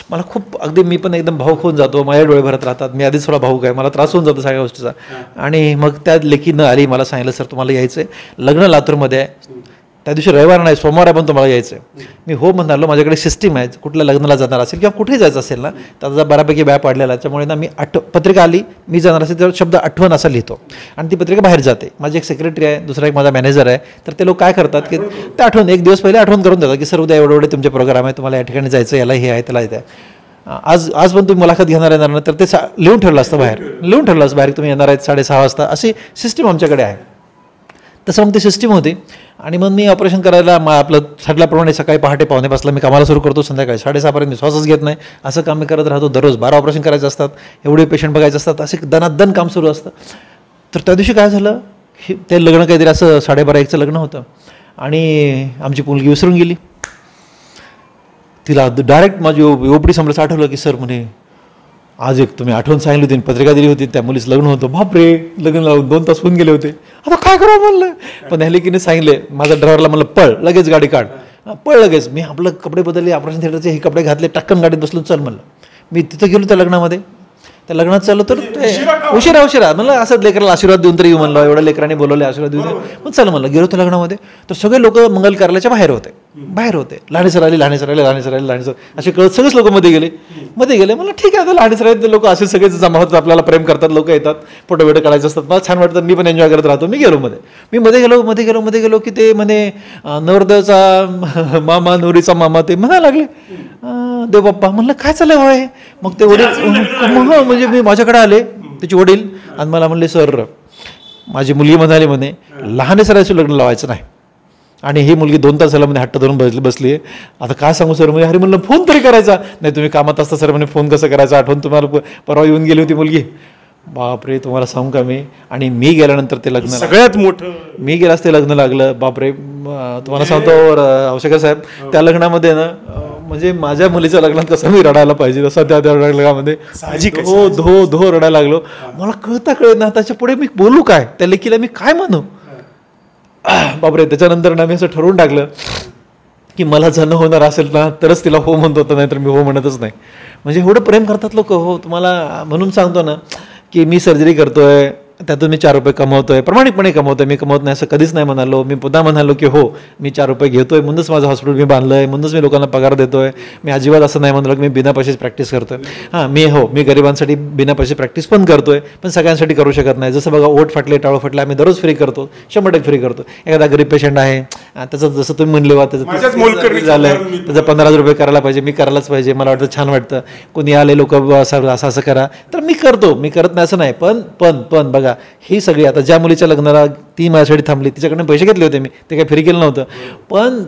मला खूप अगदी मी पण एकदम भाऊक होऊन जातो, माझ्या डोळे भरत राहतात. मी आधीच थोडा भाऊक आहे, मला त्रास होऊन जातो सगळ्या गोष्टीचा. आणि मग त्या लेकीनं आली, मला सांगितलं सर तुम्हाला यायचं आहे, लग्न लातूरमध्ये आहे, त्या दिवशी रविवार नाही सोमवार आहे, पण तुम्हाला यायचं आहे. मी हो म्हणालो, माझ्याकडे सिस्टीम आहे, कुठल्या लग्नाला जाणार असेल किंवा कुठेही जायचं असेल ना, त्याचा बऱ्यापैकी व्याप वाढलेला, त्याच्यामुळे ना मी पत्रिका आली, मी जाणार असेल तर शब्द आठवण असा लिहितो आणि ती पत्रिका बाहेर जाते. माझी एक सेक्रेटरी आहे, दुसरा एक माझा मॅनेजर आहे, तर ते लोक काय करतात की ते आठवण एक दिवस पहिले आठवण करून देतात की सर उद्या एवढे तुमचे प्रोग्राम आहे, तुम्हाला या ठिकाणी जायचं, याला हे आहे, त्याला येत आहे. आज पण तुम्ही मुलाखत घेणार येणार ना, तर ते लिहून ठेवलं असतं बाहेर, तुम्ही येणार आहेत 6:30 वाजता, अशी सिस्टीम आमच्याकडे आहे. तसं मग ती सिस्टीम होती. आणि मग मी ऑपरेशन करायला आपलं ठरल्याप्रमाणे सकाळी पहाटे 5:45 मी कामाला सुरू करतो, संध्याकाळी 6:30 मी श्वासच घेत नाही, असं काम मी करत राहतो. दररोज 12 ऑपरेशन करायचे असतात, एवढे पेशंट बघायचे असतात, असे दनादन काम सुरू असतं. तर त्या दिवशी काय झालं, ते लग्न काहीतरी असं 12:30-1चं लग्न होतं आणि आमची मुलगी विसरून गेली. तिला डायरेक्ट माझी ओपडी संपल्याचं आठवलं की सर म्हणे आज एक तुम्ही आठवण सांगितली होती, पत्रिका दिली होती, त्या मुलीचं लग्न होतं. बापरे, लग्न लावून 2 तास होऊन गेले होते, आता काय करावं म्हणलं. पण ह्या लेकीने सांगितले, माझ्या ड्रायव्हरला म्हणलं पळ, लगेच गाडी काढ. पळ लगेच. मी आपलं कपडे बदलले, ऑपरेशन थिएटरचे हे कपडे घातले, टक्कन गाडीत बसलो, चल म्हणलं. मी तिथं गेलो त्या लग्नामध्ये. त्या लग्नात चाललो तर उशिरा म्हणलं असं लेकराला आशीर्वाद देऊन तरी येऊ म्हणलं, एवढ्या लेकरांनी बोलवले आशीर्वाद देऊन. मग चल म्हणलं. गेलो त्या लग्नामध्ये तर सगळे लोक मंगल कार्यालयाच्या बाहेर होते. लाणे सर आले असे कळत सगळेच लोक मध्ये गेले. म्हणलं ठीक आहे, आता लाणे सर लोक असे सगळेच जमा होतात, आपल्याला प्रेम करतात, लोक येतात, फोटो बिटो काढायचे असतात, मला छान वाटतं, मी पण एन्जॉय करत राहतो. मी गेलो मध्ये गेलो की ते म्हणे नवरदेवचा मामा, नवरीचा मामा ते म्हणायला लागले देव बाप्पा. म्हणलं काय चाललंय होय. मग ते वडील म्हणजे मी माझ्याकडे आले त्याचे वडील आणि मला म्हणले सर माझी मुलगी म्हणाली म्हणे लहान सरायचं लग्न लावायचं नाही, आणि ही मुलगी 2 तास झाला म्हणे हट्ट धरून बसली आहे, आता काय सांगू सर. म्हणजे अरे म्हणलं फोन तरी करायचा नाही, तुम्ही कामात असता सर म्हणे फोन कसं करायचा, आठवण तुम्हाला परवा येऊन गेली होती मुलगी. बापरे, तुम्हाला सांगू का मी. आणि मी गेल्यानंतर ते लग्न सगळ्यात मोठं मी गेलाच ते लग्न लागलं. बापरे, तुम्हाला सांगतो औषकर साहेब, त्या लग्नामध्ये ना म्हणजे माझ्या मुलीच्या लग्नात कसं मी रडायला पाहिजे तसं त्या लग्नामध्ये धो रडायला लागलो. मला कळत ना त्याच्या पुढे मी बोलू काय, त्या लेकीला मी काय म्हणू. बापरे, त्याच्यानंतर ना मी असं ठरवून टाकलं की मला जण होणार असेल ना तरच तिला हो म्हणत होतं, नाही तर मी हो म्हणतच नाही. म्हणजे एवढं प्रेम करतात लोक. हो, तुम्हाला म्हणून सांगतो ना की मी सर्जरी करतोय, त्यातून मी 4 रुपये कमवतोय, प्रामाणिकपणे कमवतोय, मी कमवत नाही असं कधीच नाही म्हणालो. मी पुन्हा म्हणालो की हो मी 4 रुपये घेतोय, म्हणूनच माझं हॉस्पिटल मी बांधलंय, म्हणूनच मी लोकांना पगार देतोय. मी अजिबात असं नाही म्हणालो की मी बिना पैशाची प्रॅक्टिस करतोय. हां, मी गरिबांसाठी बिना पैसे प्रॅक्टिस पण करतोय, पण सगळ्यांसाठी करू शकत नाही. जसं बघा ओठ फाटले, टाळं फाटले, आम्ही दररोज फ्री करतो, 100% फ्री करतो. एखादा गरीब पेशंट आहे त्याचं जसं तुम्ही म्हणले वा त्याचं झालंय, त्याचं 15,000 रुपये करायला पाहिजे, मी करायलाच पाहिजे, मला वाटतं छान वाटतं. कोणी आले लोक असं करा तर मी करतो, मी करत नाही असं नाही. पण बघा ही सगळी आता ज्या मुलीच्या लग्नाला ती माझ्यासाठी थांबली, तिच्याकडनं पैसे घेतले होते मी, ते काही फ्री केलं नव्हतं.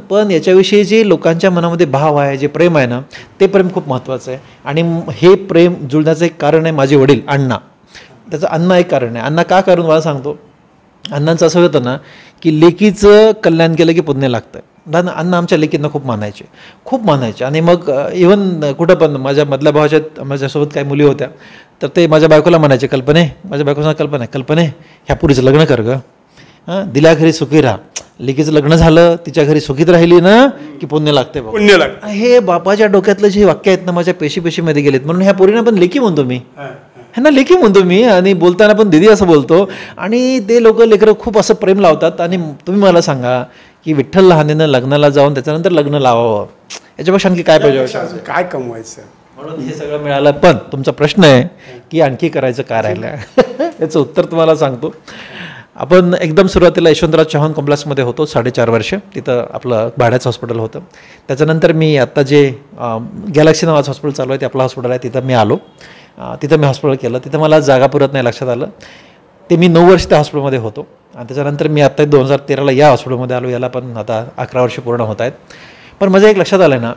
पण याच्याविषयी जे लोकांच्या मनामध्ये भाव आहे, जे प्रेम आहे ना, ते प्रेम खूप महत्त्वाचं आहे. आणि हे प्रेम जुळण्याचं एक कारण आहे माझे वडील अण्णा. त्याचं अण्णा एक कारण आहे. अण्णा का करून मला सांगतो. अण्णांचं असं होतं ना की लेकीचं कल्याण केलं की पुण्य लागतं. अण्णा आमच्या लेकींना खूप मानायचे. आणि मग इव्हन कुठं पण माझ्या मधल्या भावाच्या माझ्यासोबत काही मुली होत्या तर ते माझ्या बायकोला म्हणायचे माझ्या बायकोला कल्पने ह्या पुरीचं लग्न कर गं, हां, दिल्या घरी सुखी राहा. लेकीचं लग्न झालं, तिच्या घरी सुखीत राहिली ना की पुण्य लागते. हे बापाच्या डोक्यातलं जे वाक्य आहेत ना माझ्या पेशीमध्ये गेलेत. म्हणून ह्या पोरींना पण लेकी म्हणतो मी, ह्यांना लेकी म्हणतो मी, आणि बोलताना पण दिदी असं बोलतो. आणि ते लेकरं खूप असं प्रेम लावतात. आणि तुम्ही मला सांगा की विठ्ठल लहानेनं लग्नाला जाऊन त्याच्यानंतर लग्न लावावं, याच्यापेक्षा आणखी काय पाहिजे, काय कमवायचं. म्हणून हे सगळं मिळालं. पण तुमचा प्रश्न आहे की आणखी करायचं काय राहिलं याचं उत्तर तुम्हाला सांगतो. आपण एकदम सुरुवातीला यशवंतराव चव्हाण कॉम्प्लेक्समध्ये होतो 4.5 वर्ष. तिथं आपलं भाड्याचं हॉस्पिटल होतं. त्याच्यानंतर मी आत्ता जे गॅलेक्सी नावाचं हॉस्पिटल चालू आहे ते आपलं हॉस्पिटल आहे, तिथं मी आलो. तिथं मी हॉस्पिटल केलं. तिथं मला जागा पुरत नाही लक्षात आलं. ते मी 9 वर्ष त्या हॉस्पिटलमध्ये होतो. आणि त्याच्यानंतर मी आत्ता 2013ला या हॉस्पिटलमध्ये आलो. याला पण आता 11 वर्ष पूर्ण होत आहेत. पण माझ्या एक लक्षात आलं ना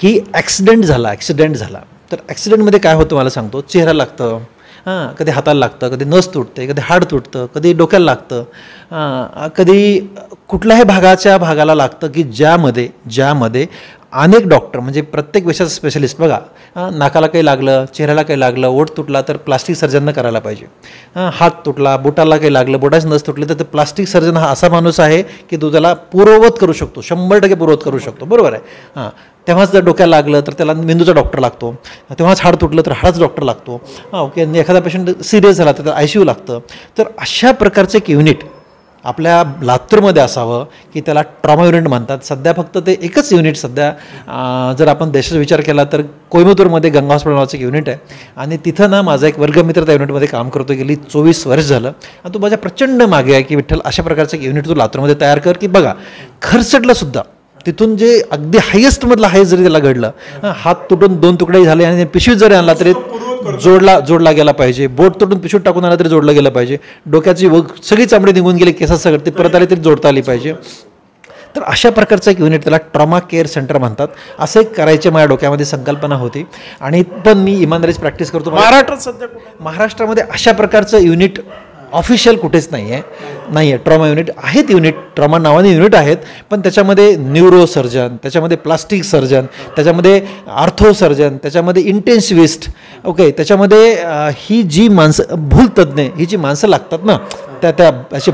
की ॲक्सिडेंट झाला. तर ॲक्सिडेंटमध्ये काय होतं मला सांगतो. चेहरा लागतं, हां, कधी हाताला लागतं, कधी नस तुटते, कधी हाड तुटतं, कधी डोक्याला लागतं, कधी कुठल्याही भागाला लागतं की ज्यामध्ये अनेक डॉक्टर म्हणजे प्रत्येक विषयाचा स्पेशलिस्ट. बघा, नाकाला काही लागलं, चेहऱ्याला काही लागलं, ओठ तुटला तर प्लास्टिक सर्जननं करायला पाहिजे. हात तुटला, बोटाला काही लागलं, बोटाची नस तुटली तर ते प्लास्टिक सर्जन हा असा माणूस आहे की तो त्याला पूर्ववत करू शकतो, 100% पूर्ववत करू शकतो. बरोबर आहे. हां, तेव्हाच जर डोक्याला लागलं तर त्याला मेंदूचा डॉक्टर लागतो. तेव्हाच हाड तुटलं तर हाडाचा डॉक्टर लागतो. हां, ओके. एखादा पेशंट सिरियस झाला तर त्याला ICU लागतं. तर अशा प्रकारचं एक युनिट आपल्या लातूरमध्ये असावं की त्याला ट्रॉमा युनिट म्हणतात. सध्या फक्त ते एकच युनिट सध्या जर आपण देशाचा विचार केला तर कोयंबतूरमध्ये गंगा हॉस्पिटल नावाचं एक युनिट आहे. आणि तिथं ना माझा एक वर्गमित्र त्या युनिटमध्ये काम करतो, गेली 24 वर्ष झालं. आणि तो माझ्या प्रचंड मागे आहे की विठ्ठल अशा प्रकारचं एक युनिट तू लातूरमध्ये तयार कर की बघा खर्चटलं सुद्धा तिथून जे अगदी हायेस्टमधलं हायेस्ट जरी त्याला घडलं, हात तुटून 2 तुकडे झाले आणि पिशवीत जरी आणला तरी जोडला गेला पाहिजे, बोट तुटून पिशवीत टाकून आला तरी जोडलं गेलं पाहिजे, डोक्याची सगळी चामडी निघून गेली, केसात सगळं ते परत आले तरी जोडता आली पाहिजे. तर अशा प्रकारचं एक युनिट त्याला ट्रॉमा केअर सेंटर म्हणतात. असं एक करायची माझ्या डोक्यामध्ये संकल्पना होती. आणि पण मी इमानदारीची प्रॅक्टिस करतो. महाराष्ट्रामध्ये अशा प्रकारचं युनिट ऑफिशियल कुठेच नाही आहे ट्रॉमा युनिट आहेत, ट्रॉमा नावाने युनिट आहेत, पण त्याच्यामध्ये न्यूरो सर्जन, त्याच्यामध्ये प्लास्टिक सर्जन, त्याच्यामध्ये आर्थो सर्जन, त्याच्यामध्ये इंटेन्सिव्हिस्ट, ओके, त्याच्यामध्ये ही जी माणसं भूलतज्ञ ही जी माणसं लागतात ना, त्या अशी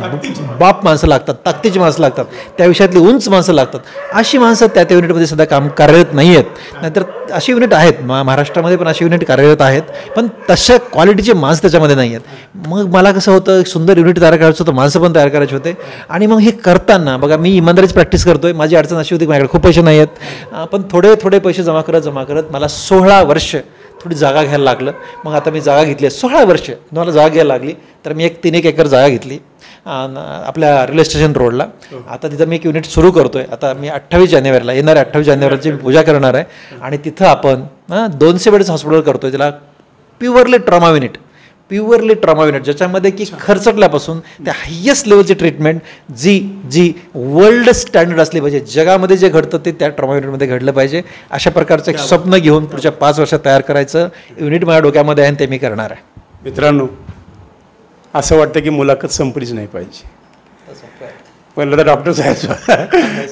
बाप माणसं लागतात, ताकदीची माणसं लागतात, त्या विषयातली उंच माणसं लागतात, अशी माणसं त्या युनिटमध्ये सध्या काम कार्यरत नाही आहेत. नाहीतर अशी युनिट आहेत महाराष्ट्रामध्ये पण अशी युनिट कार्यरत आहेत, पण तशा क्वालिटीचे माणसं त्याच्यामध्ये नाही आहेत. मग मला कसं होतं, सुंदर युनिट तयार करायचं होतं, माणसं पण तयार करायचे होते. आणि मग हे करताना बघा, मी इमानदारीच प्रॅक्टिस करतोय. माझी अडचण अशी होती की माझ्याकडे खूप पैसे नाही आहेत, पण थोडे थोडे पैसे जमा करत मला 16 वर्ष थोडी जागा घ्यायला लागलं. मग आता मी जागा घेतली आहे, 16 वर्ष मला जागा घ्यायला लागली, तर मी 3 एकर जागा घेतली आपल्या रेल्वे स्टेशन रोडला. आता तिथं मी एक युनिट सुरू करतोय. आता मी 28 जानेवारीला येणाऱ्या 28 जानेवारीची मी पूजा करणार आहे, आणि तिथं आपण 200 बेडचं हॉस्पिटल करतोय, त्याला प्युअरली ट्रॉमा युनिट, ज्याच्यामध्ये की खर्चटल्यापासून त्या हायेस्ट लेवलची ट्रीटमेंट जी वर्ल्ड स्टँडर्ड असली पाहिजे, जगामध्ये जे घडतं ते त्या ट्रॉमा युनिटमध्ये घडलं पाहिजे. अशा प्रकारचं एक स्वप्न घेऊन पुढच्या 5 वर्षात तयार करायचं युनिट माझ्या डोक्यामध्ये आहे, आणि ते मी करणार आहे. मित्रांनो, असं वाटतं की मुलाखत संपलीच नाही पाहिजे. पहिलं तर डॉक्टर साहेब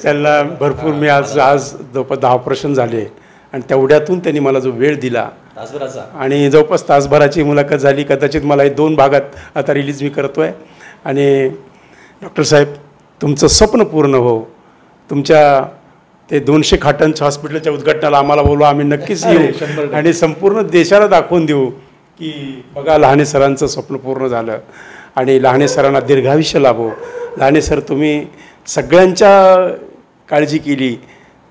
त्यांना भरपूर मी आज जवळपास 10 ऑपरेशन झाले, आणि तेवढ्यातून त्यांनी मला जो वेळ दिला, आणि जवळपास तासभराची मुलाखत झाली. कदाचित मला हे 2 भागात आता रिलीज मी करतो आहे. आणि डॉक्टर साहेब, तुमचं स्वप्न पूर्ण हो. तुमच्या ते 200 खाटांच्या हॉस्पिटलच्या उद्घाटनाला आम्हाला बोलवा, आम्ही नक्कीच येऊ आणि संपूर्ण देशाला दाखवून देऊ की बघा, लहाने सरांचं स्वप्न पूर्ण झालं, आणि लहाने सरांना दीर्घायुष्य लाभो. लहाने सर, तुम्ही सगळ्यांच्या काळजी केली,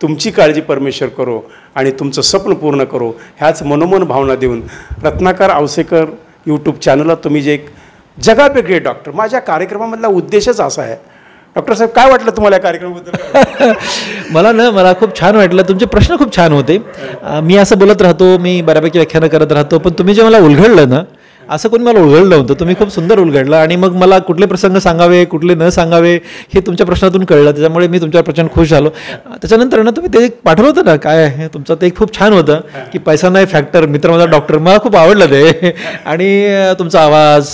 तुमची काळजी परमेश्वर करो आणि तुमचं स्वप्न पूर्ण करो, ह्याच मनोमन भावना देऊन रत्नाकर औसेकर यूट्यूब चॅनलला तुम्ही जे एक जगावेगळे डॉक्टर, माझ्या कार्यक्रमामधला उद्देशच असा आहे. डॉक्टर साहेब, काय वाटलं तुम्हाला या कार्यक्रमाबद्दल? मला खूप छान वाटलं. तुमचे प्रश्न खूप छान होते. मी असं बोलत राहतो, मी बऱ्यापैकी व्याख्यानं करत राहतो, पण तुम्ही जे मला उलगडलं ना, असं कोणी मला उलगडलं होतं, तुम्ही खूप सुंदर उलगडलं. आणि मग मला कुठले प्रसंग सांगावे, कुठले न सांगावे, हे तुमच्या प्रश्नातून कळलं. त्याच्यामुळे मी तुमच्यावर प्रचंड खुश झालो. त्याच्यानंतर ना तुम्ही ते पाठवलं होतं ना, काय आहे तुमचं, ते खूप छान होतं की पैसा नाही फॅक्टर, मित्र माझा डॉक्टर. मला खूप आवडलं ते. आणि तुमचा आवाज,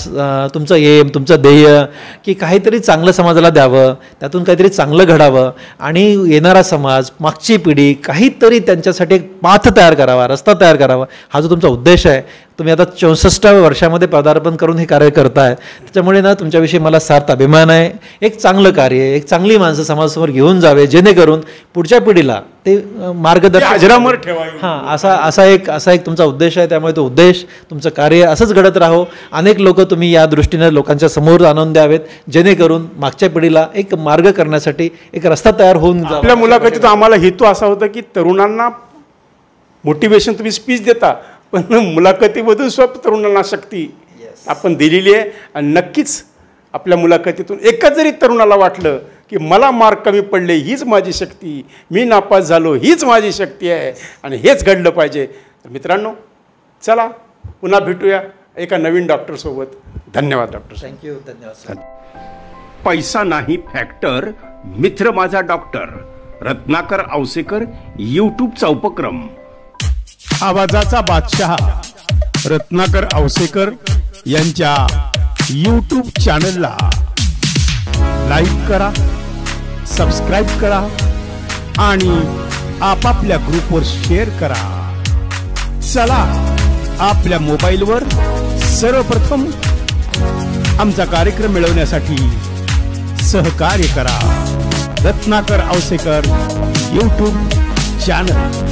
तुमचं एम, तुमचं ध्येय की काहीतरी चांगलं समाजाला द्यावं, त्यातून काहीतरी चांगलं घडावं, आणि येणारा समाज, मागची पिढी, काहीतरी त्यांच्यासाठी एक पाथ तयार करावा, रस्ता तयार करावा, हा जो तुमचा उद्देश आहे. तुम्ही आता 64व्या वर्षामध्ये पदार्पण करून हे कार्य करताय, त्याच्यामुळे ना तुमच्याविषयी मला सार्थ अभिमान आहे. एक चांगलं कार्य, एक चांगली माणसं समाजासमोर घेऊन जावे, जेणेकरून पुढच्या पिढीला ते मार्गदर्शन अजरामर ठेवावे. असा एक तुमचा उद्देश आहे. त्यामुळे तो उद्देश, तुमचं कार्य असंच घडत राहो. अनेक लोक तुम्ही या दृष्टीने लोकांच्या समोर आणून द्यावेत, जेणेकरून मागच्या पिढीला एक मार्ग करण्यासाठी एक रस्ता तयार होऊन जावा. आपल्या मुलाखतीत आम्हाला हेतू असा होता की तरुणांना मोटिवेशन तुम्ही स्पीच देता, पण मुलाखतीमधून तरुणांना शक्ती आपण दिलेली आहे. आणि नक्कीच आपल्या मुलाखतीतून एकच जरी तरुणाला वाटलं की मला मार्क कमी पडले, हीच माझी शक्ती, मी नापास झालो, हीच माझी शक्ती आहे, आणि हेच घडलं पाहिजे. तर मित्रांनो, चला पुन्हा भेटूया एका नवीन डॉक्टरसोबत. धन्यवाद डॉक्टर. थँक्यू. धन्यवाद. पैसा नाही फॅक्टर, मित्र माझा डॉक्टर. रत्नाकर औसेकर यूट्यूबचा उपक्रम. आवाजाचा बादशाह रत्नाकर औसेकर यांच्या यूट्यूब चॅनलला लाईक करा, सबस्क्राईब करा, आणि आपापल्या ग्रुपवर शेअर करा. चला, आपल्या मोबाईलवर सर्वप्रथम आमचा कार्यक्रम मिळवण्यासाठी सहकार्य करा. Ratnakar Ausekar YouTube channel.